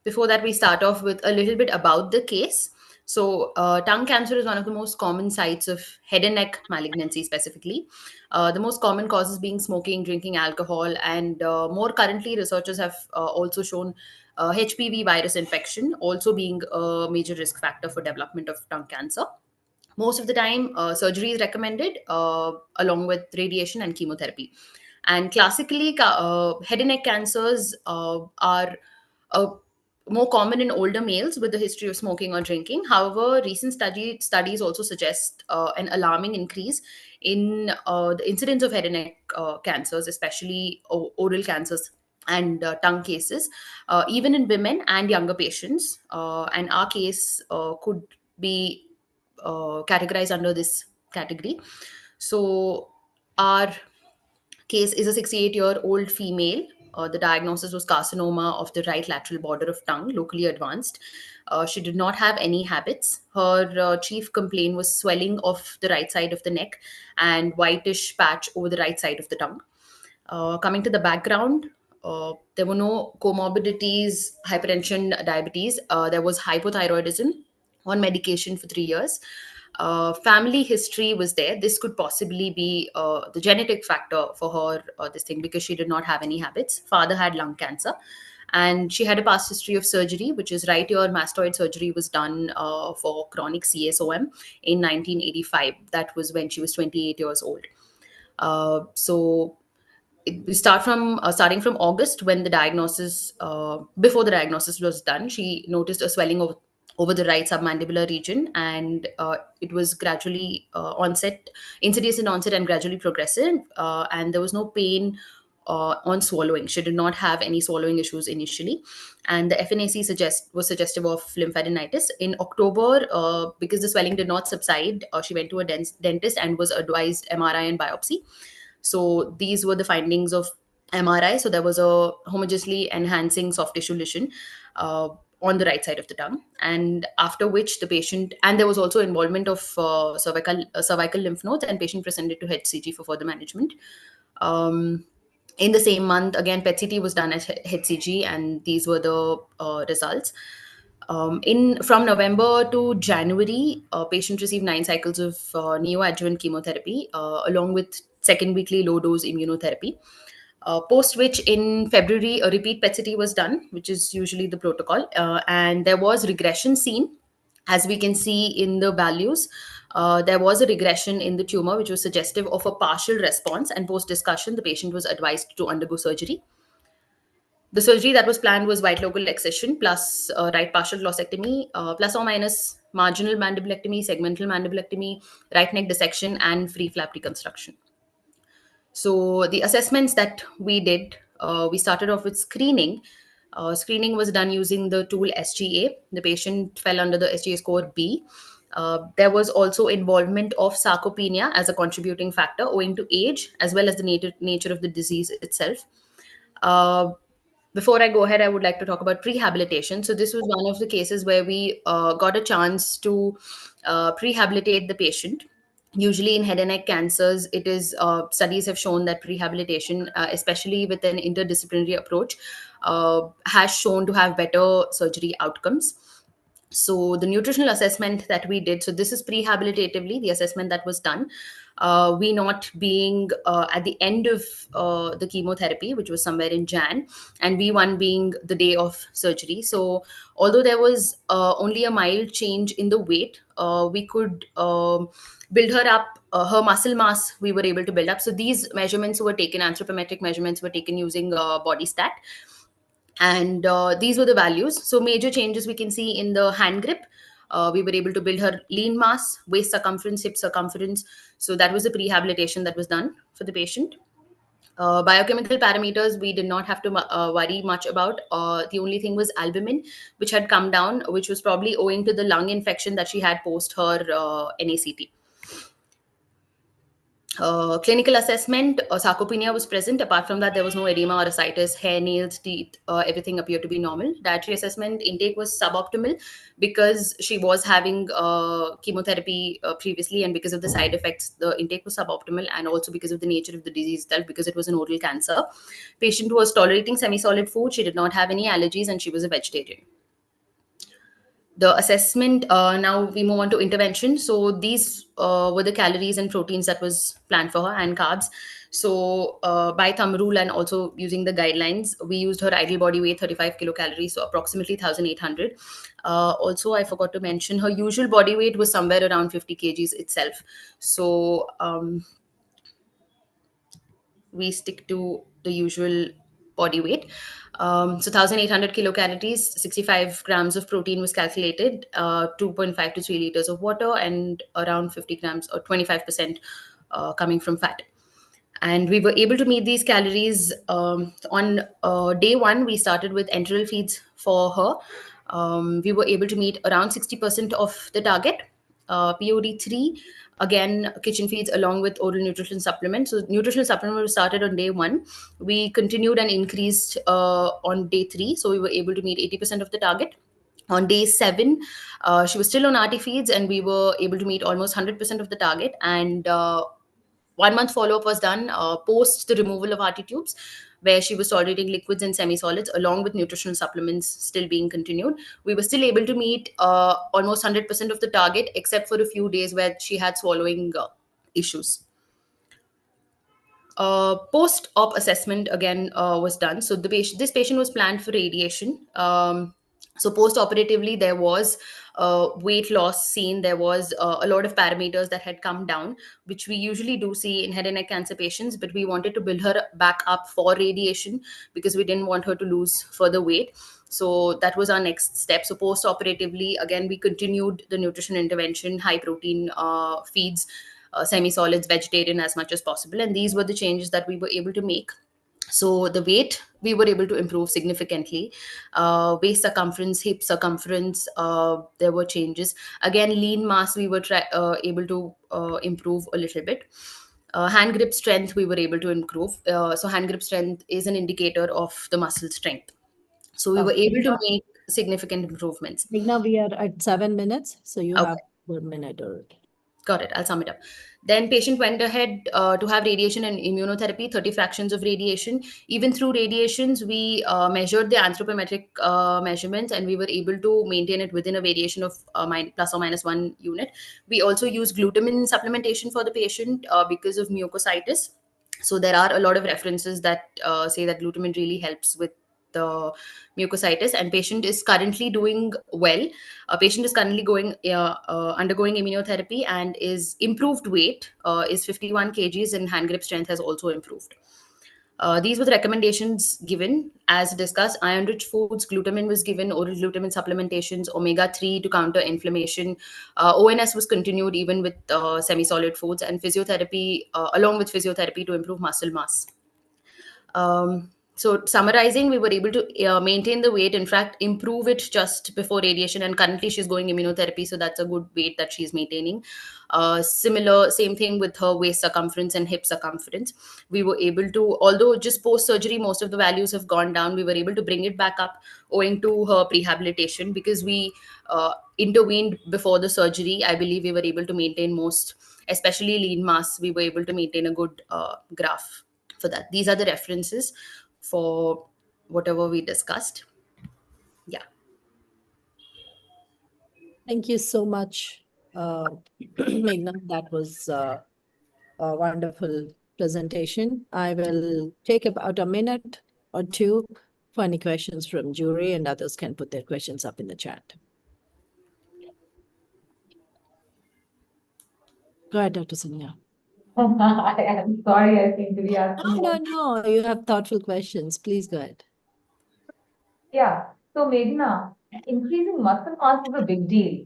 Before that, we start off with a little bit about the case. So, tongue cancer is one of the most common sites of head and neck malignancy, specifically. The most common causes being smoking, drinking alcohol, and more currently, researchers have also shown HPV virus infection also being a major risk factor for development of tongue cancer. Most of the time, surgery is recommended along with radiation and chemotherapy. And classically, head and neck cancers are uh, more common in older males with a history of smoking or drinking. However, recent studies also suggest an alarming increase in the incidence of head and neck cancers, especially oral cancers and tongue cases, even in women and younger patients. And our case could be categorized under this category. So, our case is a 68-year-old female. The diagnosis was carcinoma of the right lateral border of tongue, locally advanced. She did not have any habits. Her chief complaint was swelling of the right side of the neck and whitish patch over the right side of the tongue. Coming to the background, there were no comorbidities, hypertension, diabetes. There was hypothyroidism on medication for 3 years. Family history was there. This could possibly be the genetic factor for her, this thing, because she did not have any habits. Father had lung cancer. And she had a past history of surgery, which is right ear mastoid surgery was done for chronic CSOM in 1985. That was when she was 28 years old. So we starting from August, when the diagnosis before the diagnosis was done, she noticed a swelling over the right submandibular region, and it was gradually insidious in onset and gradually progressive, and there was no pain on swallowing. She did not have any swallowing issues initially, and the FNAC was suggestive of lymphadenitis. In October, because the swelling did not subside, she went to a dentist and was advised MRI and biopsy. So these were the findings of MRI. So there was a homogeneously enhancing soft tissue lesion on the right side of the tongue, and after which the patient, and there was also involvement of cervical lymph nodes, and patient presented to HCG for further management. In the same month, again, PET-CT was done at HCG, and these were the results. From November to January, patient received 9 cycles of neoadjuvant chemotherapy along with second weekly low dose immunotherapy. Post which in February, a repeat PET-CT was done, which is usually the protocol, and there was regression seen. As we can see in the values, there was a regression in the tumor, which was suggestive of a partial response, and post discussion, the patient was advised to undergo surgery. The surgery that was planned was white local excision plus right partial glossectomy, plus or minus marginal mandibulectomy, segmental mandibulectomy, right neck dissection, and free flap reconstruction. So the assessments that we did, we started off with screening. Screening was done using the tool SGA. The patient fell under the SGA score B. There was also involvement of sarcopenia as a contributing factor owing to age as well as the nature of the disease itself. Before I go ahead, I would like to talk about prehabilitation. So this was one of the cases where we got a chance to prehabilitate the patient. Usually in head and neck cancers, it is studies have shown that prehabilitation, especially with an interdisciplinary approach, has shown to have better surgery outcomes. So the nutritional assessment that we did, so this is prehabilitatively the assessment that was done. We not being at the end of the chemotherapy, which was somewhere in Jan, and V1 being the day of surgery. So although there was only a mild change in the weight, we could build her up, her muscle mass we were able to build up. So these measurements were taken, anthropometric measurements were taken using body stat. And these were the values. So major changes we can see in the hand grip. We were able to build her lean mass, waist circumference, hip circumference. So that was the prehabilitation that was done for the patient. Biochemical parameters, we did not have to worry much about. The only thing was albumin, which had come down, which was probably owing to the lung infection that she had post her NACT. Clinical assessment, sarcopenia was present. Apart from that, there was no edema or ascites, hair, nails, teeth, everything appeared to be normal. Dietary assessment, intake was suboptimal because she was having chemotherapy previously, and because of the side effects, the intake was suboptimal, and also because of the nature of the disease itself, because it was an oral cancer. Patient was tolerating semi-solid food, she did not have any allergies, and she was a vegetarian. The assessment, now we move on to intervention. So these were the calories and proteins that was planned for her, and carbs. So by thumb rule and also using the guidelines, we used her ideal body weight 35 kilocalories, so approximately 1,800. Also, I forgot to mention her usual body weight was somewhere around 50 kgs itself. So we stick to the usual body weight. So 1,800 kilocalories, 65 grams of protein was calculated, 2.5 to 3 liters of water, and around 50 grams or 25% coming from fat. And we were able to meet these calories. On day one, we started with enteral feeds for her. We were able to meet around 60% of the target. POD3, again, kitchen feeds along with oral nutrition supplement. So nutritional supplement was started on day one. We continued and increased on day 3. So we were able to meet 80% of the target. On day 7, she was still on RT feeds, and we were able to meet almost 100% of the target. And 1 month follow-up was done post the removal of RT tubes, where she was tolerating liquids and semi-solids along with nutritional supplements still being continued. We were still able to meet almost 100% of the target, except for a few days where she had swallowing issues. Post-op assessment again was done. So this patient was planned for radiation. So post-operatively, there was weight loss seen. There was a lot of parameters that had come down, which we usually do see in head and neck cancer patients, but we wanted to build her back up for radiation because we didn't want her to lose further weight. So that was our next step. So post-operatively, again, we continued the nutrition intervention, high protein feeds, semi-solids, vegetarian as much as possible. And these were the changes that we were able to make. So the weight we were able to improve significantly. Waist circumference, hip circumference, there were changes. Again, lean mass we were able to improve a little bit. Hand grip strength we were able to improve. So hand grip strength is an indicator of the muscle strength. So we were able to make significant improvements. Meghna, we are at 7 minutes, so you Okay. have 1 minute or Got it. I'll sum it up. Then patient went ahead to have radiation and immunotherapy, 30 fractions of radiation. Even through radiations, we measured the anthropometric measurements, and we were able to maintain it within a variation of plus or minus 1 unit. We also used glutamine supplementation for the patient because of mucositis. So there are a lot of references that say that glutamine really helps with the mucositis, and patient is currently doing well. A patient is currently undergoing immunotherapy and is improved weight, is 51 kgs, and hand grip strength has also improved. These were the recommendations given. As discussed, iron-rich foods, glutamine was given, oral glutamine supplementations, omega-3 to counter inflammation. ONS was continued even with semi-solid foods, and physiotherapy, along with physiotherapy to improve muscle mass. So summarizing, we were able to maintain the weight, in fact, improve it just before radiation. And currently she's going immunotherapy, so that's a good weight that she's maintaining. Same thing with her waist circumference and hip circumference. We were able to, although just post-surgery, most of the values have gone down, we were able to bring it back up owing to her prehabilitation, because we intervened before the surgery. I believe we were able to maintain most, especially lean mass. We were able to maintain a good graph for that. These are the references for whatever we discussed. Yeah. Thank you so much, Meghna. That was a wonderful presentation. I will take about a minute or two for any questions from jury, and others can put their questions up in the chat. Go ahead, Dr. Sanya. I am sorry, I seem to be asking. No, you have thoughtful questions. Please go ahead. Yeah, so Meghna, increasing muscle mass is a big deal.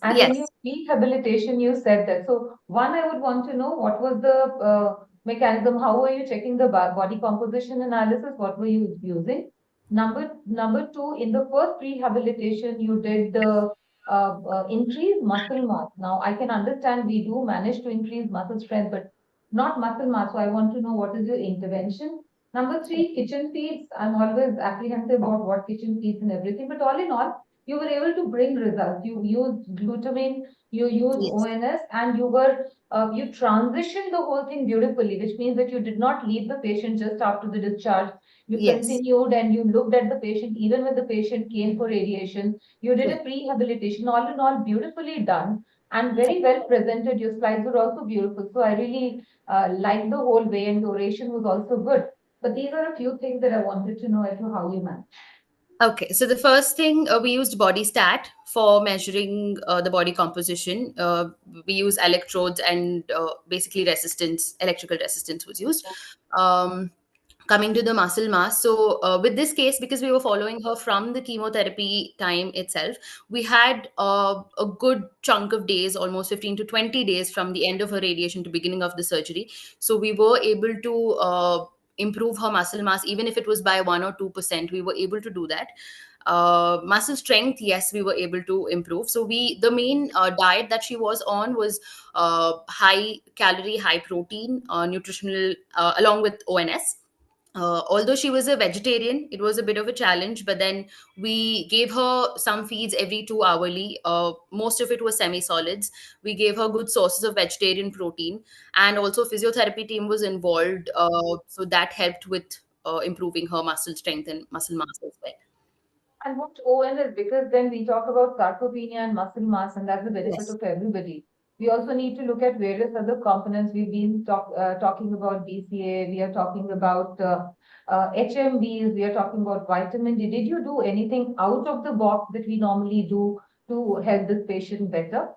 And Yes. in your rehabilitation, you said that. So, one, I would want to know what was the mechanism? How were you checking the body composition analysis? What were you using? Number two, in the first rehabilitation, you did the increase muscle mass. Now, I can understand we do manage to increase muscle strength, but not muscle mass. So, I want to know what is your intervention. Number three, kitchen feeds. I'm always apprehensive about what kitchen feeds and everything, but all in all, you were able to bring results. You used glutamine, you used Yes. ONS, and you transitioned the whole thing beautifully, which means that you did not leave the patient just after the discharge. You Yes. continued and you looked at the patient even when the patient came for radiation. You did a prehabilitation. All in all, beautifully done and very well presented. Your slides were also beautiful. So I really liked the whole way, and the oration was also good. But these are a few things that I wanted to know as to how you manage. Okay, so the first thing, we used body stat for measuring the body composition. We use electrodes, and basically electrical resistance was used. Coming to the muscle mass, so with this case, because we were following her from the chemotherapy time itself, we had a good chunk of days, almost 15 to 20 days from the end of her radiation to beginning of the surgery. So we were able to improve her muscle mass, even if it was by 1 or 2%. We were able to do that. Muscle strength, yes, we were able to improve. So the main diet that she was on was high calorie, high protein, nutritional, along with ONS. Although she was a vegetarian, it was a bit of a challenge, but then we gave her some feeds every 2 hourly. Most of it was semi-solids. We gave her good sources of vegetarian protein, and also physiotherapy team was involved. So that helped with improving her muscle strength and muscle mass as well. And what ONS, because then we talk about sarcopenia and muscle mass, and that's the benefit Yes. of everybody. We also need to look at various other components. We've been talking about BCA, we are talking about HMBs, we are talking about vitamin D. Did you do anything out of the box that we normally do to help this patient better?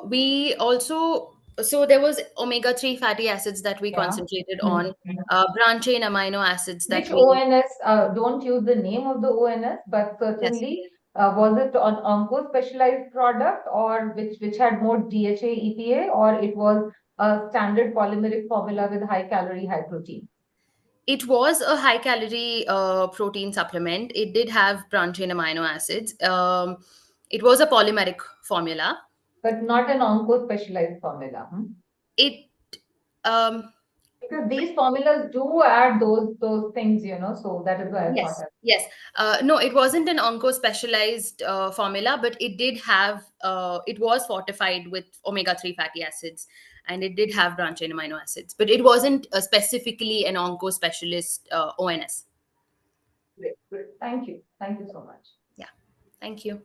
We also So there was omega-3 fatty acids that we Yeah. concentrated on, branch chain amino acids that Which we... ONS, don't use the name of the ONS, but certainly, was it an onco specialized product, or which had more DHA, EPA, or it was a standard polymeric formula with high calorie, high protein? It was a high calorie protein supplement. It did have branch chain amino acids. It was a polymeric formula. But not an onco specialized formula. It um, Because these formulas do add those things, so that is why I thought. Yes. No, it wasn't an onco specialized formula, but it did have, it was fortified with omega-3 fatty acids, and it did have branch chain amino acids, but it wasn't specifically an onco specialist ONS. Great. Thank you. Thank you so much. Yeah. Thank you.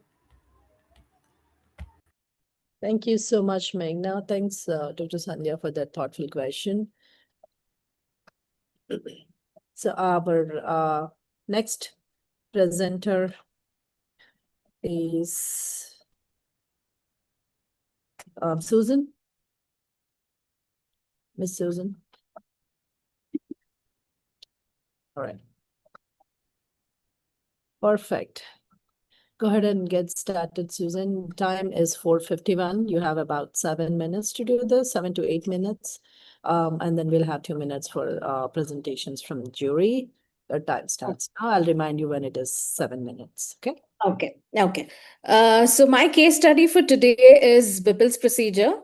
Thank you so much, Meghna. Thanks, Dr. Sandhya, for that thoughtful question. So our next presenter is Susan. Miss Susan. All right. Perfect. Go ahead and get started, Susan. Time is 4:51. You have about 7 minutes to do this, 7 to 8 minutes. And then we'll have 2 minutes for presentations from the jury. Your time starts now. I'll remind you when it is 7 minutes. Okay. Okay. So my case study for today is Whipple's procedure.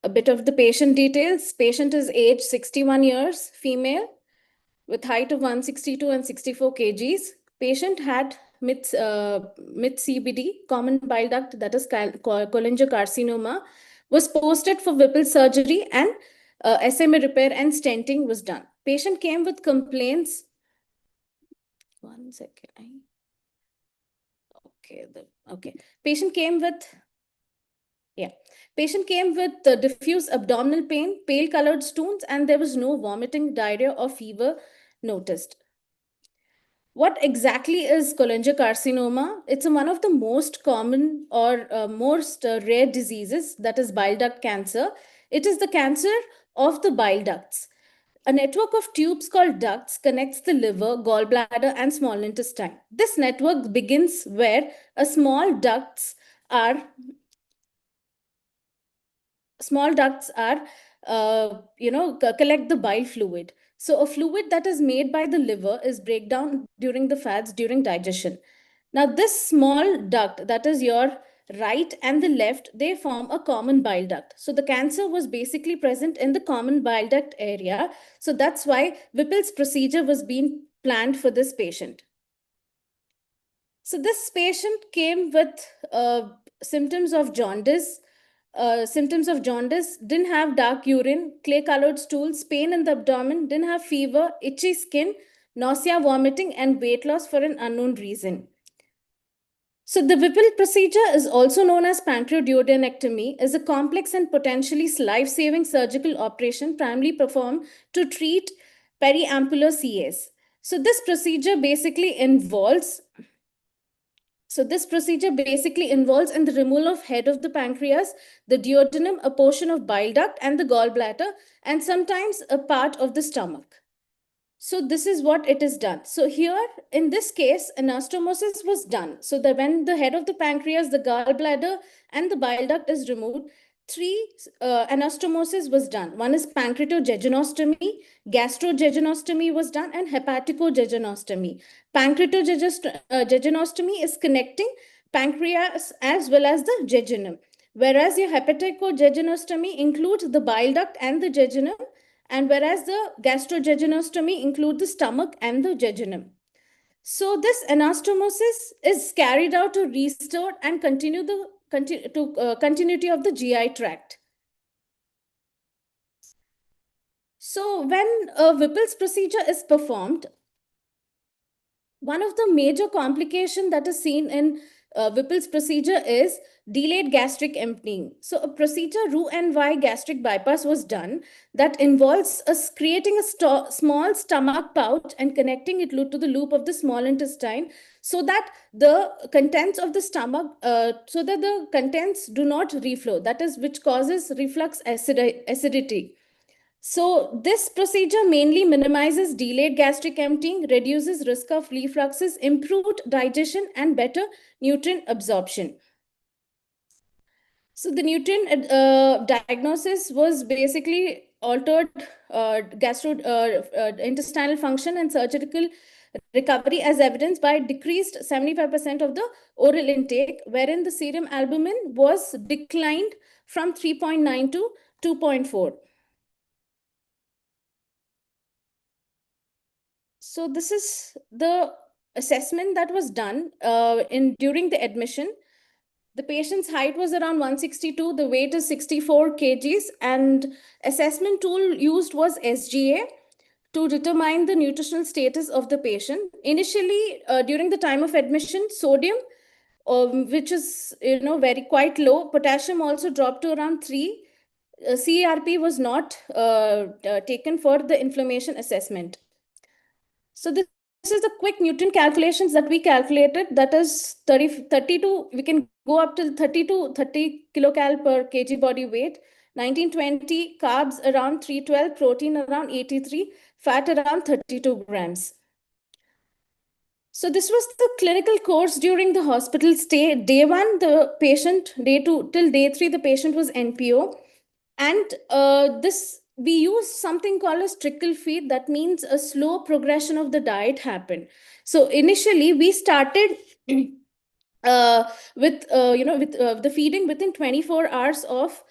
A bit of the patient details. Patient is age 61 years, female, with height of 162 and 64 kgs. Patient had mid CBD, common bile duct, that is cholangiocarcinoma, was posted for Whipple surgery, and SMA repair and stenting was done. Patient came with complaints. One second. Okay. Patient came with diffuse abdominal pain, pale colored stools, and there was no vomiting, diarrhea, or fever noticed. What exactly is cholangiocarcinoma? It's one of the most common or most rare diseases, that is bile duct cancer. It is the cancer of the bile ducts. A network of tubes called ducts connects the liver, gallbladder, and small intestine. This network begins where small ducts are collect the bile fluid. So a fluid that is made by the liver is breakdown during the fats during digestion. Now this small duct, that is your right and the left, they form a common bile duct. So the cancer was basically present in the common bile duct area. So that's why Whipple's procedure was being planned for this patient. So this patient came with symptoms of jaundice. Didn't have dark urine, clay-colored stools, pain in the abdomen, didn't have fever, itchy skin, nausea, vomiting, and weight loss for an unknown reason. So the Whipple procedure is also known as pancreaduodenectomy, is a complex and potentially life-saving surgical operation primarily performed to treat periampular CAs. So this procedure basically involves in the removal of head of the pancreas, the duodenum, a portion of bile duct, and the gallbladder, and sometimes a part of the stomach. So this is what it is done. So here, in this case, anastomosis was done. So that when the head of the pancreas, the gallbladder, and the bile duct is removed, 3 anastomosis was done. One is pancreatogegenostomy, gastrojegenostomy was done, and hepatocogegenostomy. Pancreatogegenostomy is connecting pancreas as well as the jejunum, whereas your hepatocogegenostomy includes the bile duct and the jejunum, and whereas the gastrojegenostomy includes the stomach and the jejunum. So this anastomosis is carried out to restore and continue the continuity of the GI tract. So when Whipple's procedure is performed, one of the major complications that is seen in Whipple's procedure is delayed gastric emptying. So a procedure Roux-en-Y gastric bypass was done that involves creating a small stomach pouch and connecting it to the loop of the small intestine so that the contents of the stomach, so that the contents do not reflow, that is, which causes reflux acidity. So this procedure mainly minimizes delayed gastric emptying, reduces risk of refluxes, improved digestion, and better nutrient absorption. So the nutrient diagnosis was basically altered intestinal function and surgical recovery, as evidenced by decreased 75% of the oral intake, wherein the serum albumin was declined from 3.9 to 2.4. So this is the assessment that was done during the admission. The patient's height was around 162, the weight is 64 kgs, and assessment tool used was SGA to determine the nutritional status of the patient. Initially, during the time of admission, sodium, which is very quite low, potassium also dropped to around 3. CRP was not taken for the inflammation assessment. So this is the quick nutrient calculations that we calculated. That is 32, we can go up to 30 to 30 kilocal per kg body weight, 1920 carbs around 312, protein around 83, fat around 32 grams. So this was the clinical course during the hospital stay. Day 1, the patient, day 2 till day 3, the patient was NPO. And we use something called as trickle feed. That means a slow progression of the diet happened. So initially we started with the feeding within 24 hours of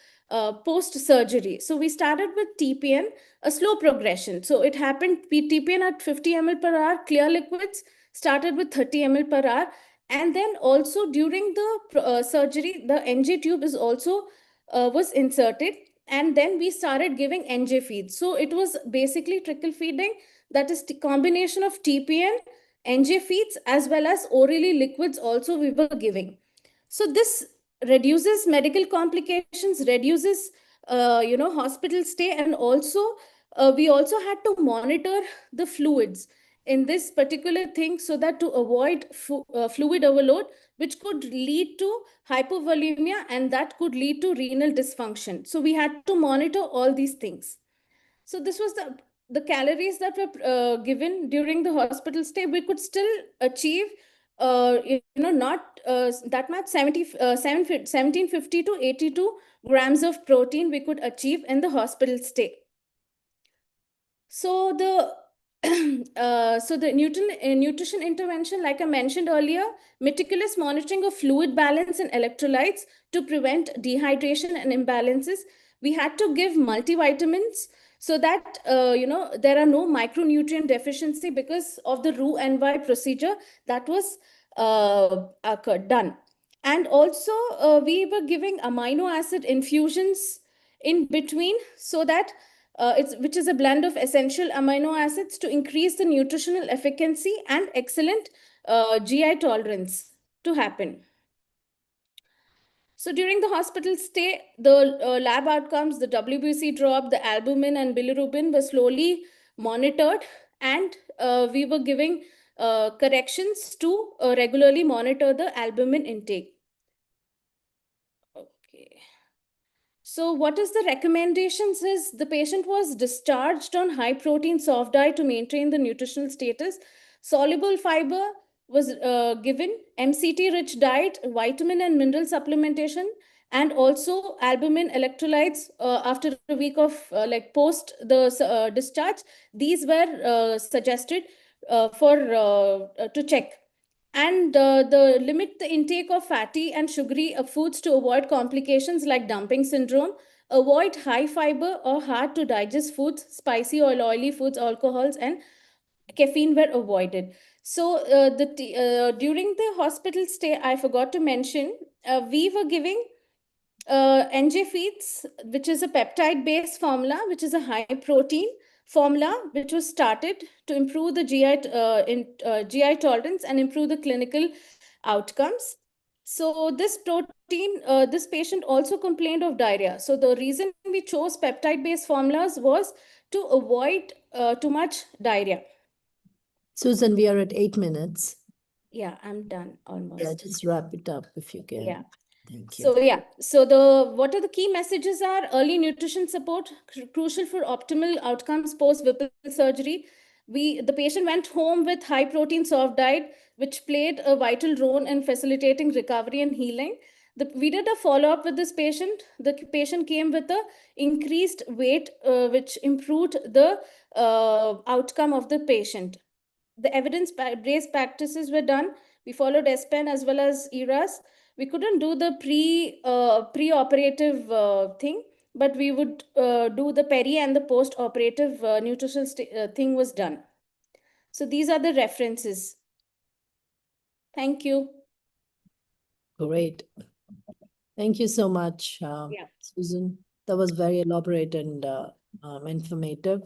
post surgery. So we started with TPN, a slow progression. So it happened TPN at 50 ml per hour, clear liquids started with 30 ml per hour, and then also during the surgery, the NJ tube is also was inserted. And then we started giving NJ feed. So it was basically trickle feeding, that is the combination of TPN, NJ feeds, as well as orally liquids also we were giving. So this reduces medical complications, reduces hospital stay, and also we also had to monitor the fluids in this particular thing, so that to avoid fluid overload, which could lead to hypovolemia, and that could lead to renal dysfunction. So we had to monitor all these things. So this was the calories that were given during the hospital stay. We could still achieve not that much, 1750 to 82 grams of protein we could achieve in the hospital stay. So the nutrition intervention, like I mentioned earlier, meticulous monitoring of fluid balance and electrolytes to prevent dehydration and imbalances. We had to give multivitamins so that there are no micronutrient deficiency because of the Roux-en-Y procedure that was done. And also we were giving amino acid infusions in between, so that which is a blend of essential amino acids to increase the nutritional efficacy and excellent GI tolerance to happen. So during the hospital stay, the lab outcomes, the WBC drop, the albumin and bilirubin were slowly monitored, and we were giving corrections to regularly monitor the albumin intake. Okay. So what is the recommendations is the patient was discharged on high protein soft diet to maintain the nutritional status. Soluble fiber was given, MCT rich diet, vitamin and mineral supplementation, and also albumin electrolytes after a week of post the discharge. These were suggested to check. And the limit the intake of fatty and sugary foods to avoid complications like dumping syndrome. Avoid high fiber or hard to digest foods, spicy or oily foods, alcohols, and caffeine were avoided. So during the hospital stay, I forgot to mention, we were giving NJ feeds, which is a peptide-based formula, which is a high protein formula, which was started to improve the GI tolerance and improve the clinical outcomes. So this protein, this patient also complained of diarrhea. So the reason we chose peptide-based formulas was to avoid too much diarrhea. Susan, we are at 8 minutes. Yeah, I'm done almost. Yeah, just wrap it up if you can. Yeah. Thank you. So yeah, so what are the key messages are early nutrition support, crucial for optimal outcomes post Whipple surgery. The patient went home with high protein soft diet, which played a vital role in facilitating recovery and healing. We did a follow-up with this patient. The patient came with a increased weight, which improved the outcome of the patient. The evidence-based practices were done. We followed SPEN as well as ERAS. We couldn't do the pre-operative thing, but we would do the peri and the post-operative nutritional thing was done. So these are the references. Thank you. Great. Thank you so much, Yeah. Susan. That was very elaborate and informative.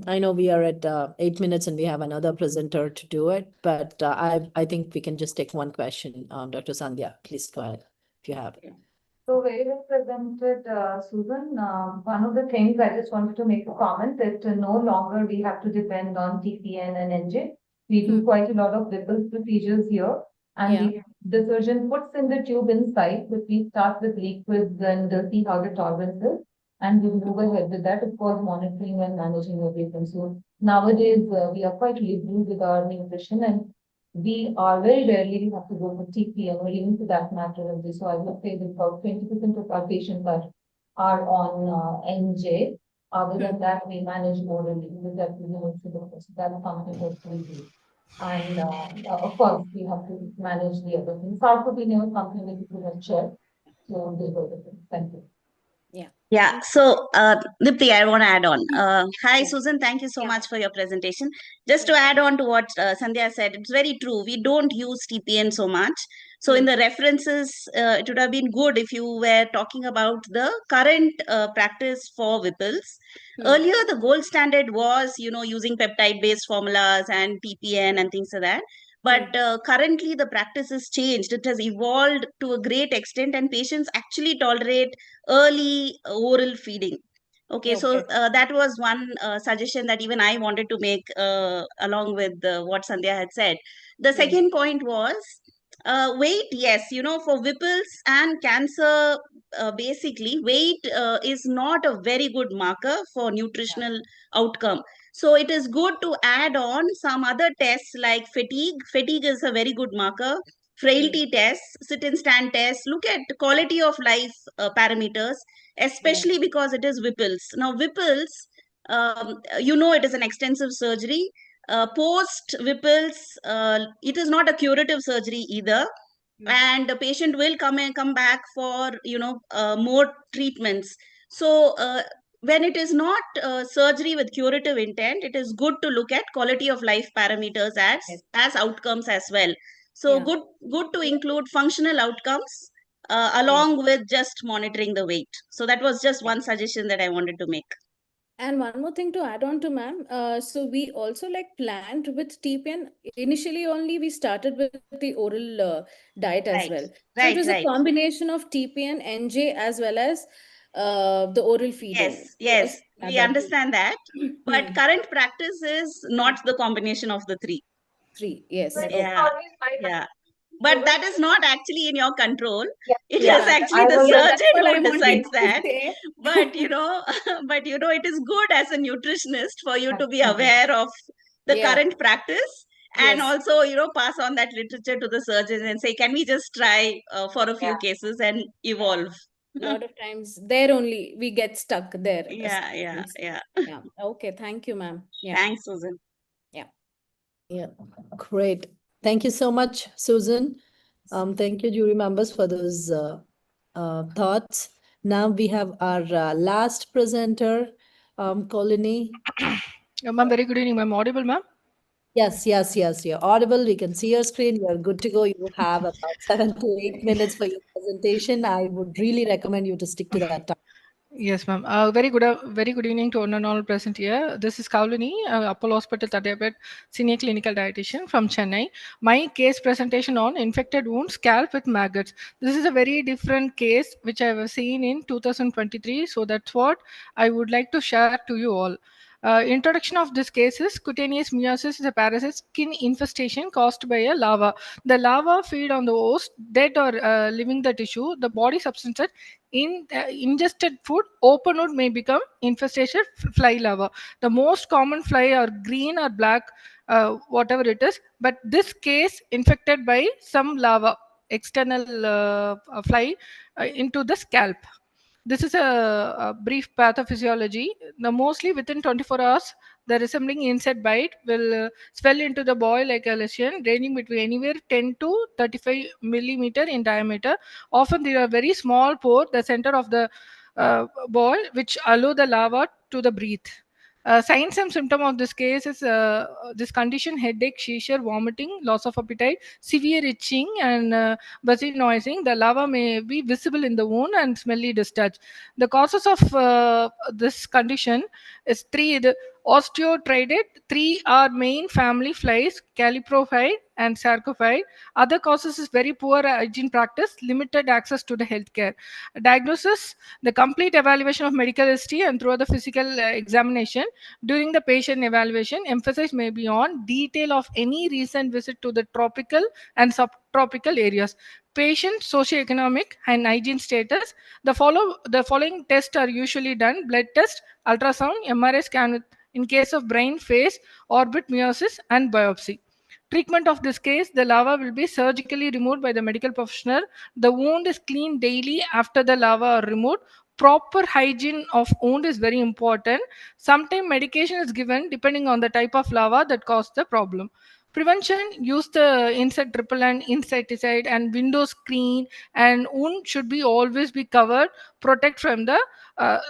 I know we are at 8 minutes and we have another presenter to do it, but I think we can just take one question. Dr. Sandhya, please go ahead if you have. So very well presented, Susan. One of the things I just wanted to make a comment that no longer we have to depend on TPN and NJ. We do quite a lot of Whipple procedures here, and the surgeon puts in the tube inside, but we start with liquids and see how the tolerance is, and we move ahead with that, of course, monitoring and managing everything. So nowadays we are quite liberal with our nutrition, and we are very rarely have to go for TPN or even to that matter. So I would say that about 20% of our patients are on NJ. Other than that, we manage orally with that. So that's something that we do. And of course, we have to manage the other things. Sarcopenia is something that we can check. So these are the things. Thank you. Yeah, so Dipti, I want to add on. Hi, Susan, thank you so much for your presentation. Just to add on to what Sandhya said, it's very true. We don't use TPN so much. So in the references, it would have been good if you were talking about the current practice for Whipples. Earlier, the gold standard was, using peptide-based formulas and TPN and things like that. But currently, the practice has changed. It has evolved to a great extent, and patients actually tolerate early oral feeding. Okay, so that was one suggestion that even I wanted to make along with what Sandhya had said. The second point was weight. Yes, for Whipples and cancer, basically weight is not a very good marker for nutritional outcome. So it is good to add on some other tests like fatigue. Fatigue is a very good marker. Frailty tests, sit and stand tests, look at quality of life parameters, especially because it is Whipples. Now, Whipples, it is an extensive surgery. Post Whipples, it is not a curative surgery either. And the patient will come back for, more treatments. So, when it is not surgery with curative intent, it is good to look at quality of life parameters as outcomes as well. So good to include functional outcomes along with just monitoring the weight. So that was just one suggestion that I wanted to make. And one more thing to add on to ma'am. So we also planned with TPN. Initially only we started with the oral diet as well. So it was a combination of TPN, NJ as well as the oral feeding. Yes, we understand that. But current practice is not the combination of the three. Yes. Yeah. But that is not actually in your control. It is actually the surgeon who decides that. But it is good as a nutritionist for you to be aware of the current practice and also, pass on that literature to the surgeon and say, can we just try for a few cases and evolve? A lot of times there only we get stuck there. Yeah. Okay, thank you, ma'am. Thanks, Susan. Yeah, great. Thank you so much, Susan. Thank you, jury members, for those thoughts. Now we have our last presenter, Colony. Ma'am, very good evening, ma'am. Audible, ma'am? Yes, you're audible. We can see your screen. You're good to go. You have about 7 to 8 minutes for your presentation. I would really recommend you to stick to that time. Yes, ma'am. Very good evening to one and all present here. This is Kaulini, Apollo Hospital, Tadiyapet, Senior Clinical Dietitian from Chennai. My case presentation on infected wounds, scalp with maggots. This is a very different case which I have seen in 2023. So that's what I would like to share to you all. Introduction of this case is cutaneous meiosis is a parasite skin infestation caused by a larva. The larva feed on the host, dead or living the tissue. The body substances in ingested food, open wound may become infestation fly larva. The most common fly are green or black, whatever it is. But this case infected by some larva, external fly into the scalp. This is a brief pathophysiology. The mostly within 24 hours, the resembling insect bite will swell into the boil like a lesion, ranging between anywhere 10 to 35 millimeter in diameter. Often there are very small pore, the center of the boil, which allow the larva to the breathe. Signs and symptom of this case is this condition: headache, seizure, vomiting, loss of appetite, severe itching, and buzzing noising. The larva may be visible in the wound and smelly discharge. The causes of this condition is three. The osteotridid, three are main family flies: caliprophyte and sarcophyte. Other causes is very poor hygiene practice, limited access to the healthcare. Diagnosis: the complete evaluation of medical history and through the physical examination. During the patient evaluation, emphasis may be on detail of any recent visit to the tropical and subtropical areas. Patient socioeconomic and hygiene status. The following tests are usually done: blood test, ultrasound, MRI scan in case of brain, face, orbit meiosis, and biopsy. Treatment of this case: the larva will be surgically removed by the medical professional. The wound is cleaned daily after the larva are removed. Proper hygiene of wound is very important. Sometimes medication is given depending on the type of larva that caused the problem. Prevention: use the insect repellent, insecticide, and window screen, and wound should be always be covered. Protect from the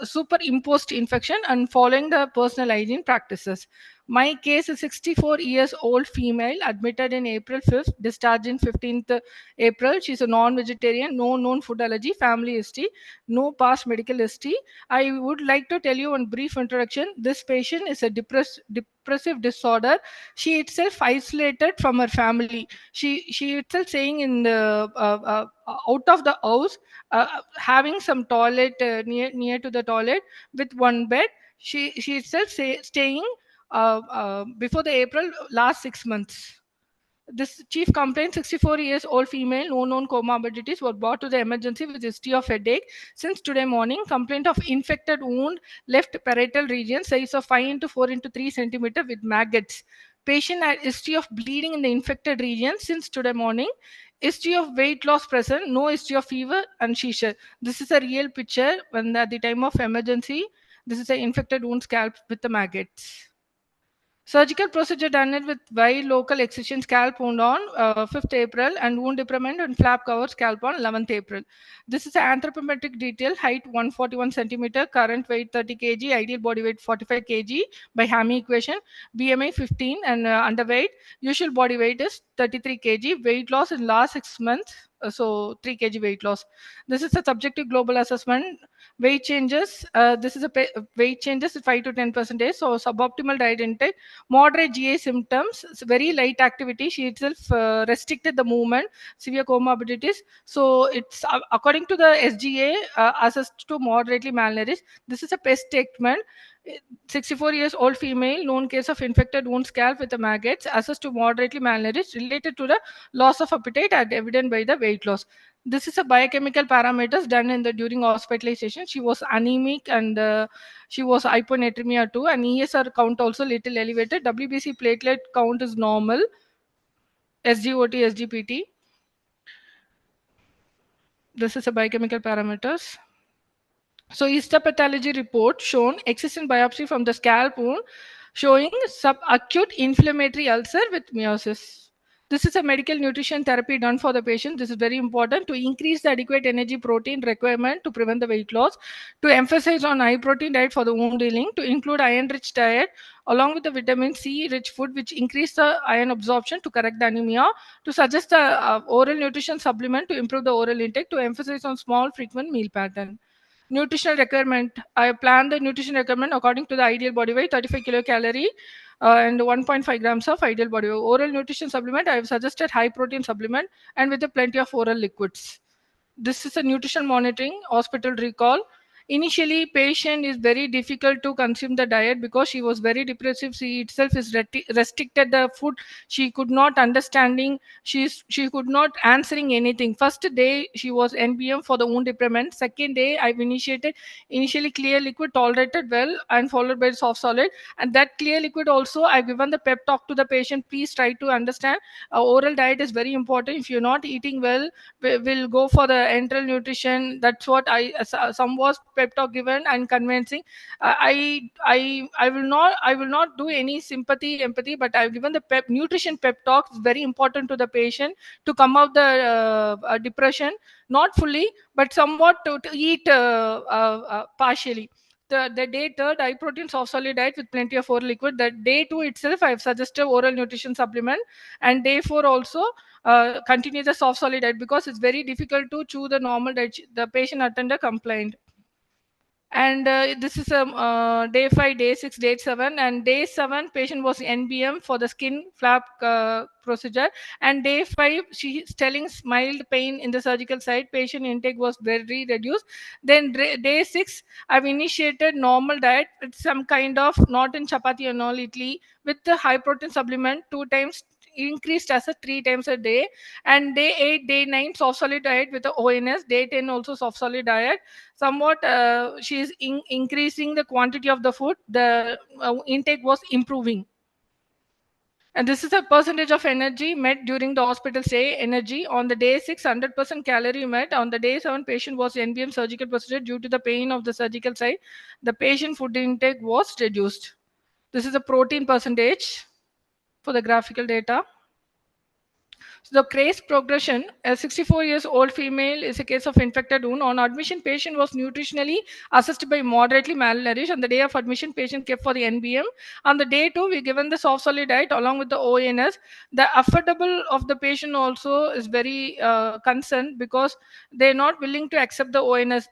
superimposed infection and following the personal hygiene practices. My case is 64 years old female, admitted in April 5th, discharged in 15th April. She's a non-vegetarian, no known food allergy, family history, no past medical history. I would like to tell you one brief introduction. This patient is a depressive disorder. She itself isolated from her family. She itself saying in the out of the house, having some toilet near to the toilet with one bed. She itself staying before the April last 6 months. This chief complaint: 64 years old female, no known comorbidities, was brought to the emergency with history of headache. Since today morning, complaint of infected wound, left parietal region, size of 5 into 4 into 3 centimeter with maggots. Patient had history of bleeding in the infected region since today morning. History of weight loss present, no history of fever and seizure. This is a real picture when at the time of emergency. This is an infected wound scalp with the maggots. Surgical procedure done with wide local excision scalp wound on 5th April and wound debridement and flap cover scalp on 11th April. This is an anthropometric detail: height 141 centimeter, current weight 30 kg, ideal body weight 45 kg by Hammy equation, BMI 15 and underweight. Usual body weight is 33 kg. Weight loss in last 6 months, so 3 kg weight loss. This is a subjective global assessment. Weight changes. This is a weight changes 5 to 10%. So suboptimal diet intake, moderate GI symptoms, very light activity. She itself restricted the movement, severe comorbidities. So it's according to the SGA, assessed to moderately malnourished. This is a pest statement. 64 years old female, known case of infected wound scalp with the maggots, assessed to moderately malnourished, related to the loss of appetite and evident by the weight loss. This is a biochemical parameters done in the during hospitalization. She was anemic and she was hyponatremia too, and ESR count also little elevated. WBC platelet count is normal. SGOT, SGPT. This is a biochemical parameters. So histopathology report shown excision biopsy from the scalp wound showing subacute inflammatory ulcer with meiosis. This is a medical nutrition therapy done for the patient. This is very important to increase the adequate energy protein requirement to prevent the weight loss, to emphasize on high protein diet for the wound healing, to include iron rich diet along with the vitamin C rich food which increase the iron absorption to correct the anemia, to suggest the oral nutrition supplement to improve the oral intake, to emphasize on small frequent meal pattern. Nutritional requirement: I plan the nutrition requirement according to the ideal body weight, 35 kilocalorie and 1.5 grams of ideal body weight. Oral nutrition supplement, I have suggested high protein supplement and with a plenty of oral liquids. This is a nutrition monitoring, hospital recall. Initially, patient is very difficult to consume the diet because she was very depressive. She itself is restricted the food. She could not understanding. She could not answering anything. First day she was NBM for the wound deployment. Second day I've initially clear liquid tolerated well and followed by soft solid. And that clear liquid also I've given the pep talk to the patient. Please try to understand. Oral diet is very important. If you're not eating well, will go for the enteral nutrition. That's what some was pep talk given and convincing. I will not do any sympathy empathy, but I've given the nutrition pep talk. It's very important to the patient to come out the depression, not fully but somewhat to eat partially. The day third, high protein soft solid diet with plenty of oral liquid. The day two itself, I've suggested oral nutrition supplement, and day four also continue the soft solid diet because it's very difficult to chew the normal diet. The patient attender complained. And this is day 5, day 6, day 7, and day 7 patient was NBM for the skin flap procedure, and day 5 she is telling mild pain in the surgical side. Patient intake was very reduced. Then day 6 I've initiated normal diet with some kind of not in chapati and all idli with the high protein supplement 2 times, increased as a 3 times a day. And day 8, day 9 soft solid diet with the ONS. Day 10 also soft solid diet. Somewhat she is increasing the quantity of the food. The intake was improving. And this is a percentage of energy met during the hospital stay. Energy on the day 6, 100% calorie met. On the day 7, patient was NBM surgical procedure due to the pain of the surgical site. The patient food intake was reduced. This is the protein percentage for the graphical data. So the case progression, a 64 years old female is a case of infected wound. On admission, patient was nutritionally assessed by moderately malnourished. On the day of admission, patient kept for the NBM. On the day 2, we given the soft solid diet along with the ONS. The affordable of the patient also is very concerned because they're not willing to accept the ONS.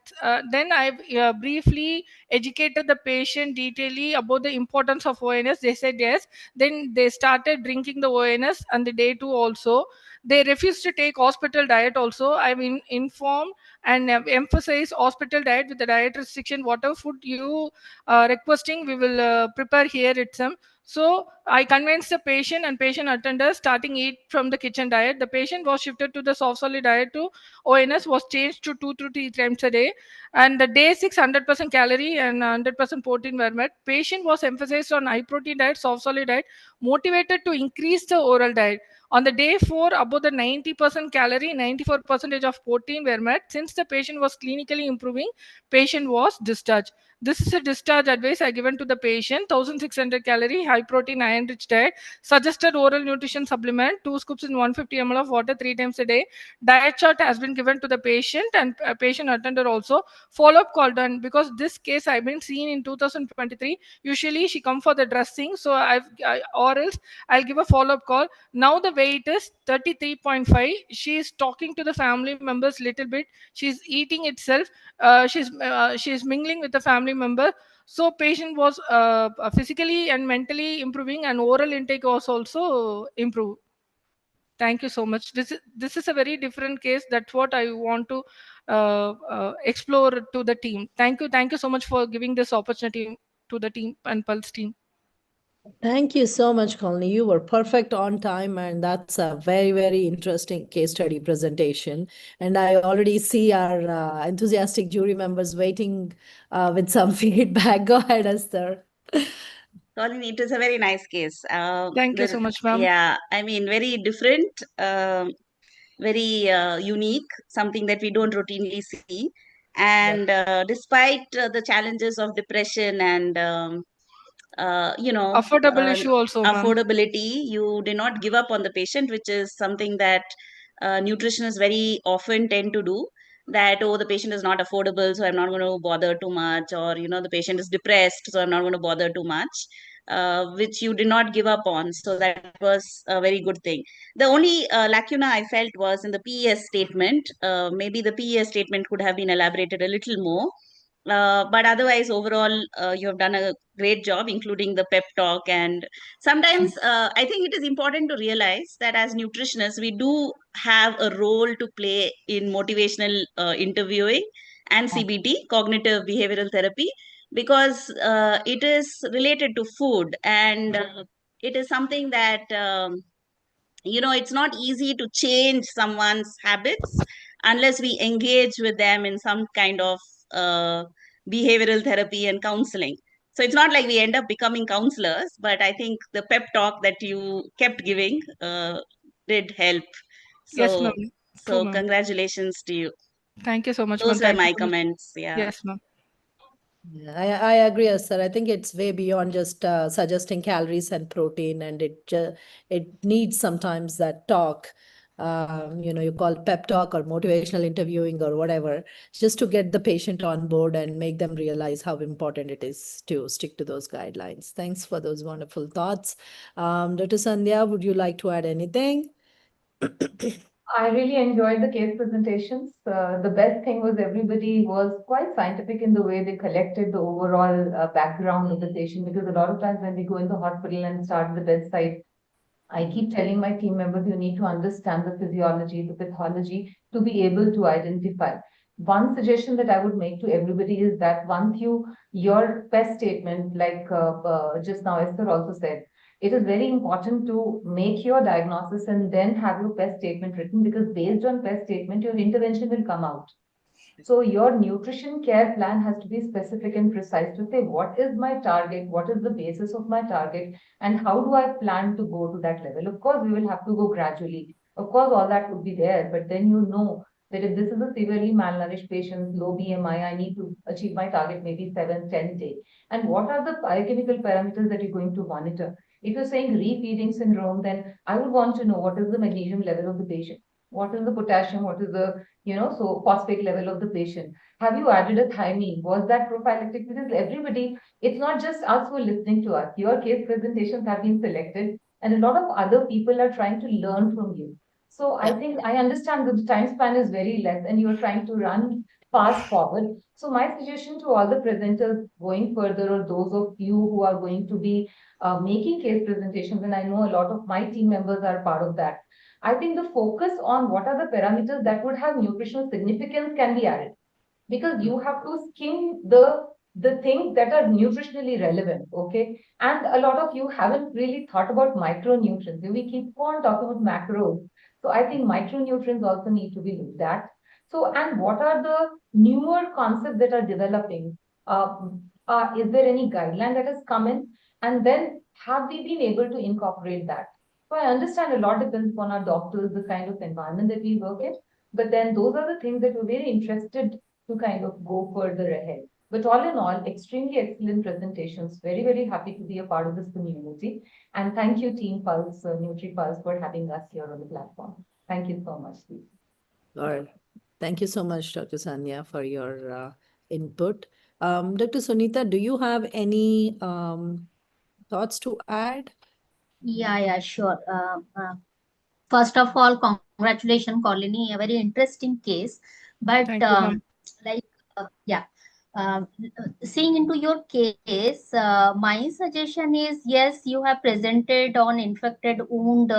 Then I briefly educated the patient detailedly about the importance of ONS. They said yes. Then they started drinking the ONS on the day 2 also. They refused to take hospital diet also. I mean, inform and emphasize hospital diet with the diet restriction. Whatever food you requesting, we will prepare here itself. So I convinced the patient and patient attenders starting eat from the kitchen diet. The patient was shifted to the soft solid diet to ONS was changed to 2 to 3 times a day. And the day 6, 100% calorie and 100% protein were met. Patient was emphasized on high protein diet, soft solid diet, motivated to increase the oral diet. On the day 4, above the 90% calorie, 94% of protein were met. Since the patient was clinically improving, patient was discharged. This is a discharge advice I given to the patient. 1600 calorie, high protein, iron rich diet. Suggested oral nutrition supplement, 2 scoops in 150 ml of water 3 times a day. Diet chart has been given to the patient and patient attender also. Follow-up call done because this case I've been seen in 2023. Usually she come for the dressing, so or else I'll give a follow-up call. Now the weight is 33.5. She is talking to the family members little bit. She's eating itself. She's mingling with the family member. So patient was physically and mentally improving, and oral intake was also improved. Thank you so much. This is a very different case. That's what I want to explore to the team. Thank you so much for giving this opportunity to the team and Pulse team. Thank you so much, Colony. You were perfect on time, and that's a very, very interesting case study presentation. And I already see our enthusiastic jury members waiting with some feedback. Go ahead, Esther. Colin, it is a very nice case. Thank you so much, ma'am. Yeah, I mean, very different, very unique, something that we don't routinely see. And despite the challenges of depression and affordable issue also, ma'am. affordability, you did not give up on the patient, which is something that nutritionists very often tend to do. That, oh, the patient is not affordable, so I'm not going to bother too much, or the patient is depressed, so I'm not going to bother too much, which you did not give up on. So that was a very good thing. The only lacuna I felt was in the PES statement. Maybe the PES statement could have been elaborated a little more. But otherwise, overall, you have done a great job, including the pep talk. And sometimes I think it is important to realize that as nutritionists, we do have a role to play in motivational interviewing. and CBT, cognitive behavioral therapy, because it is related to food, and it is something that it's not easy to change someone's habits unless we engage with them in some kind of uh, behavioral therapy and counseling. So it's not like we end up becoming counselors, but I think the pep talk that you kept giving did help. Yes, ma'am. So, True, so ma'am. congratulations to you. Thank you so much, ma'am. Those were Thank you my so much. comments. Yeah. Yes, ma'am. Yeah, I agree, sir. I think it's way beyond just suggesting calories and protein, and it needs sometimes that talk, you call pep talk or motivational interviewing or whatever, just to get the patient on board and make them realize how important it is to stick to those guidelines. Thanks for those wonderful thoughts. Dr. Sandhya, would you like to add anything? I really enjoyed the case presentations. The best thing was everybody was quite scientific in the way they collected the overall background of the patient, because a lot of times when we go in the hospital and start the bedside, I keep telling my team members, you need to understand the physiology, the pathology to be able to identify. One suggestion that I would make to everybody is that once your PES statement, like just now Esther also said, it is very important to make your diagnosis and then have your PES statement written, because based on PES statement, your intervention will come out. So your nutrition care plan has to be specific and precise to say, what is my target? What is the basis of my target? And how do I plan to go to that level? Of course, we will have to go gradually. Of course, all that would be there, but then you know that if this is a severely malnourished patient, low BMI, I need to achieve my target maybe 7, 10 days. And what are the biochemical parameters that you're going to monitor? If you're saying refeeding syndrome, then I would want to know what is the magnesium level of the patient. What is the potassium? What is the, so phosphate level of the patient? Have you added a thiamine? Was that prophylactic? Because everybody, it's not just us who are listening to us. Your case presentations have been selected, and a lot of other people are trying to learn from you. So I think I understand that the time span is very less and you're trying to run fast forward. So my suggestion to all the presenters going further, or those of you who are going to be making case presentations, and I know a lot of my team members are part of that, I think the focus on what are the parameters that would have nutritional significance can be added, because you have to skim the things that are nutritionally relevant, okay? And a lot of you haven't really thought about micronutrients. We keep on talking about macros. So I think micronutrients also need to be looked at. So, and what are the newer concepts that are developing? Is there any guideline that has come in? And then have we been able to incorporate that? So I understand a lot depends upon our doctors, the kind of environment that we work in. But then those are the things that we're very interested to kind of go further ahead. But all in all, extremely excellent presentations. Very, very happy to be a part of this community. And thank you, Team Pulse, Nutri Pulse, for having us here on the platform. Thank you so much, Steve. All right. Thank you so much, Dr. Sanya, for your input. Dr. Sunita, do you have any thoughts to add? Yeah, sure. First of all, congratulations, Colony, a very interesting case. But Thank you, ma'am. Seeing into your case, my suggestion is, yes, you have presented on infected wound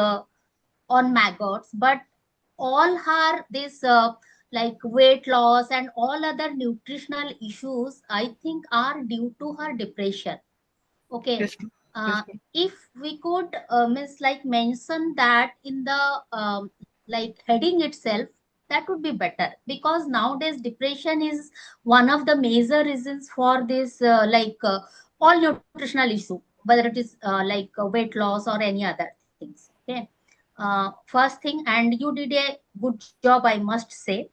on maggots, but all her this like weight loss and all other nutritional issues, I think, are due to her depression. Okay. Yes, yes, ma'am. If we could mention that in the heading itself, that would be better, because nowadays depression is one of the major reasons for this all nutritional issue, whether it is weight loss or any other things. Okay. First thing, and you did a good job, I must say.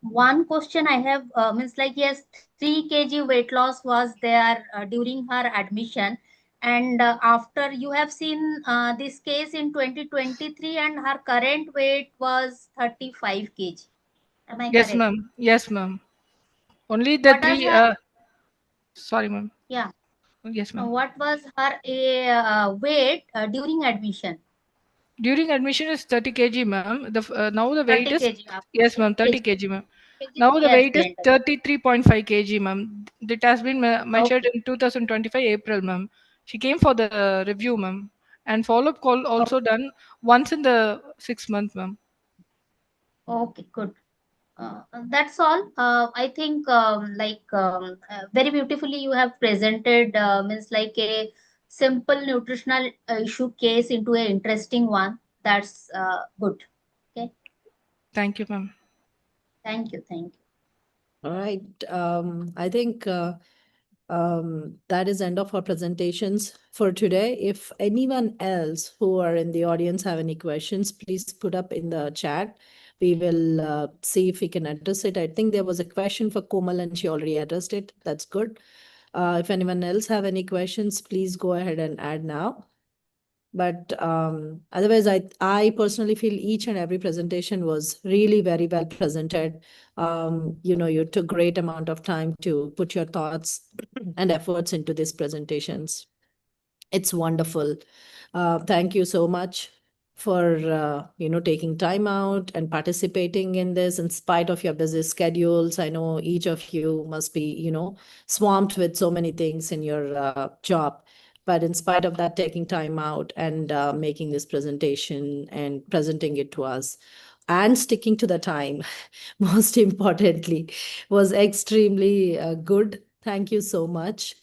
One question I have yes, 3 kg weight loss was there during her admission, and after you have seen this case in 2023, and her current weight was 35 kg. Am I Yes, correct? ma'am. Yes, ma'am. Only the What was three. her? Sorry, ma'am. Yeah. Yes, ma'am. What was her weight during admission? During admission is 30 kg, ma'am. Now the 30 weight is kg. yes, ma'am. 30 kg. kg, ma'am. kg Now she the has weight is gained. 33.5 kg, ma'am. It has been measured in 2025 April, ma'am. She came for the review, ma'am, and follow-up call also done once in the 6 month, ma'am. Okay, good. That's all. I think very beautifully you have presented means like a simple nutritional issue case into an interesting one. That's good. Okay. Thank you, ma'am. Thank you. Thank you. All right. I think that is end of our presentations for today. If anyone else who are in the audience have any questions, please put up in the chat. We will see if we can address it. I think there was a question for Komal and she already addressed it. That's good. If anyone else have any questions, please go ahead and add now. But otherwise, I personally feel each and every presentation was really very well presented. You took great amount of time to put your thoughts and efforts into these presentations. It's wonderful. Thank you so much for taking time out and participating in this in spite of your busy schedules. I know each of you must be swamped with so many things in your job. But in spite of that, taking time out and making this presentation and presenting it to us and sticking to the time, most importantly, was extremely good. Thank you so much.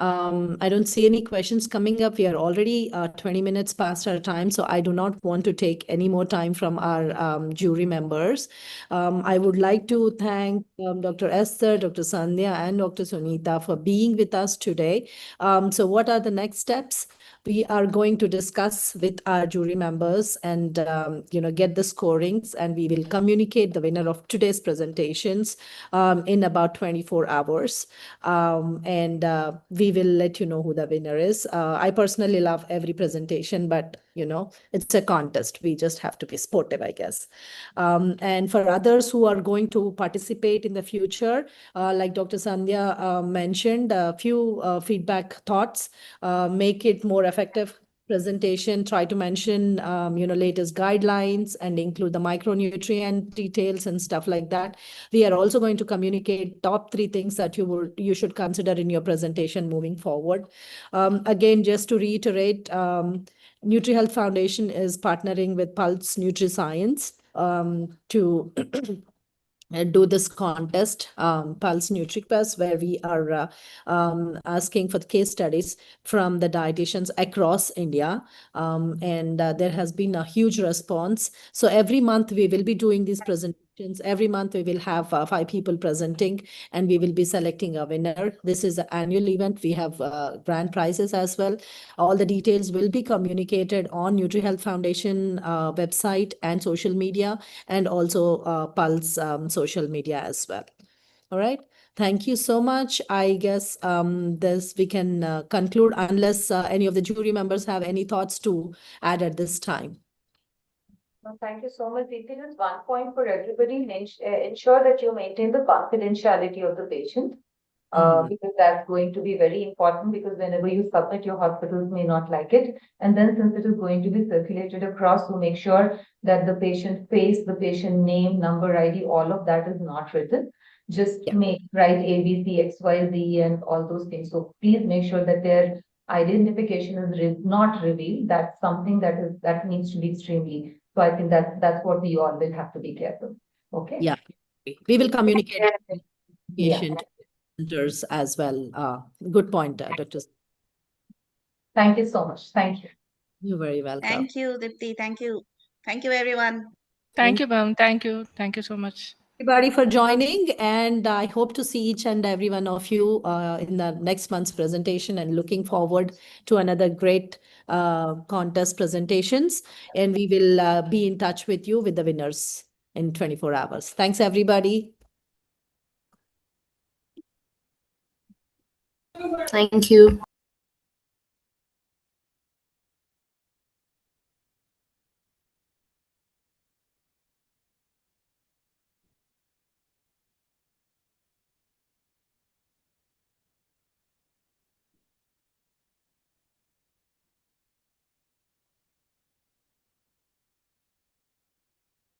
I don't see any questions coming up. We are already 20 minutes past our time, so I do not want to take any more time from our jury members. I would like to thank Dr. Esther, Dr. Sandhya, and Dr. Sunita for being with us today. So what are the next steps? We are going to discuss with our jury members and get the scorings, and we will communicate the winner of today's presentations in about 24 hours. And we will let you know who the winner is. I personally love every presentation, but it's a contest. We just have to be sportive, I guess. And for others who are going to participate in the future, like Dr. Sandhya mentioned, a few feedback thoughts, make it more effective presentation, try to mention latest guidelines and include the micronutrient details and stuff like that. We are also going to communicate top 3 things that you should consider in your presentation moving forward. Again, just to reiterate, Nutri Health Foundation is partnering with Pulse NutriScience to do this contest, Pulse NutriQuest, where we are asking for case studies from the dietitians across India. And there has been a huge response. So every month we will be doing these presentations. Every month we will have 5 people presenting and we will be selecting a winner. This is an annual event. We have grand prizes as well. All the details will be communicated on Nutri Health Foundation website and social media, and also Pulse social media as well. All right. Thank you so much. I guess this we can conclude unless any of the jury members have any thoughts to add at this time. Thank you so much, Deepti. Just one point for everybody, ensure that you maintain the confidentiality of the patient. Because that's going to be very important, because whenever you submit, your hospitals may not like it. And then since it is going to be circulated across, so make sure that the patient face, the patient name, number, ID, all of that is not written. Just write ABC, XYZ and all those things. So please make sure that their identification is not revealed. That's something that needs to be extremely. So I think that's what we all will have to be careful. Okay. Yeah, we will communicate with Yeah. patient centers as well. Good point, Dr. Thank you so much. Thank you. You're very welcome. Thank you, Dipti. Thank you. Thank you, everyone. Thank you, ma'am. Thank you. Thank you so much. Everybody for joining, and I hope to see each and every one of you in the next month's presentation, and looking forward to another great contest presentations, and we will be in touch with you with the winners in 24 hours. Thanks, everybody. Thank you.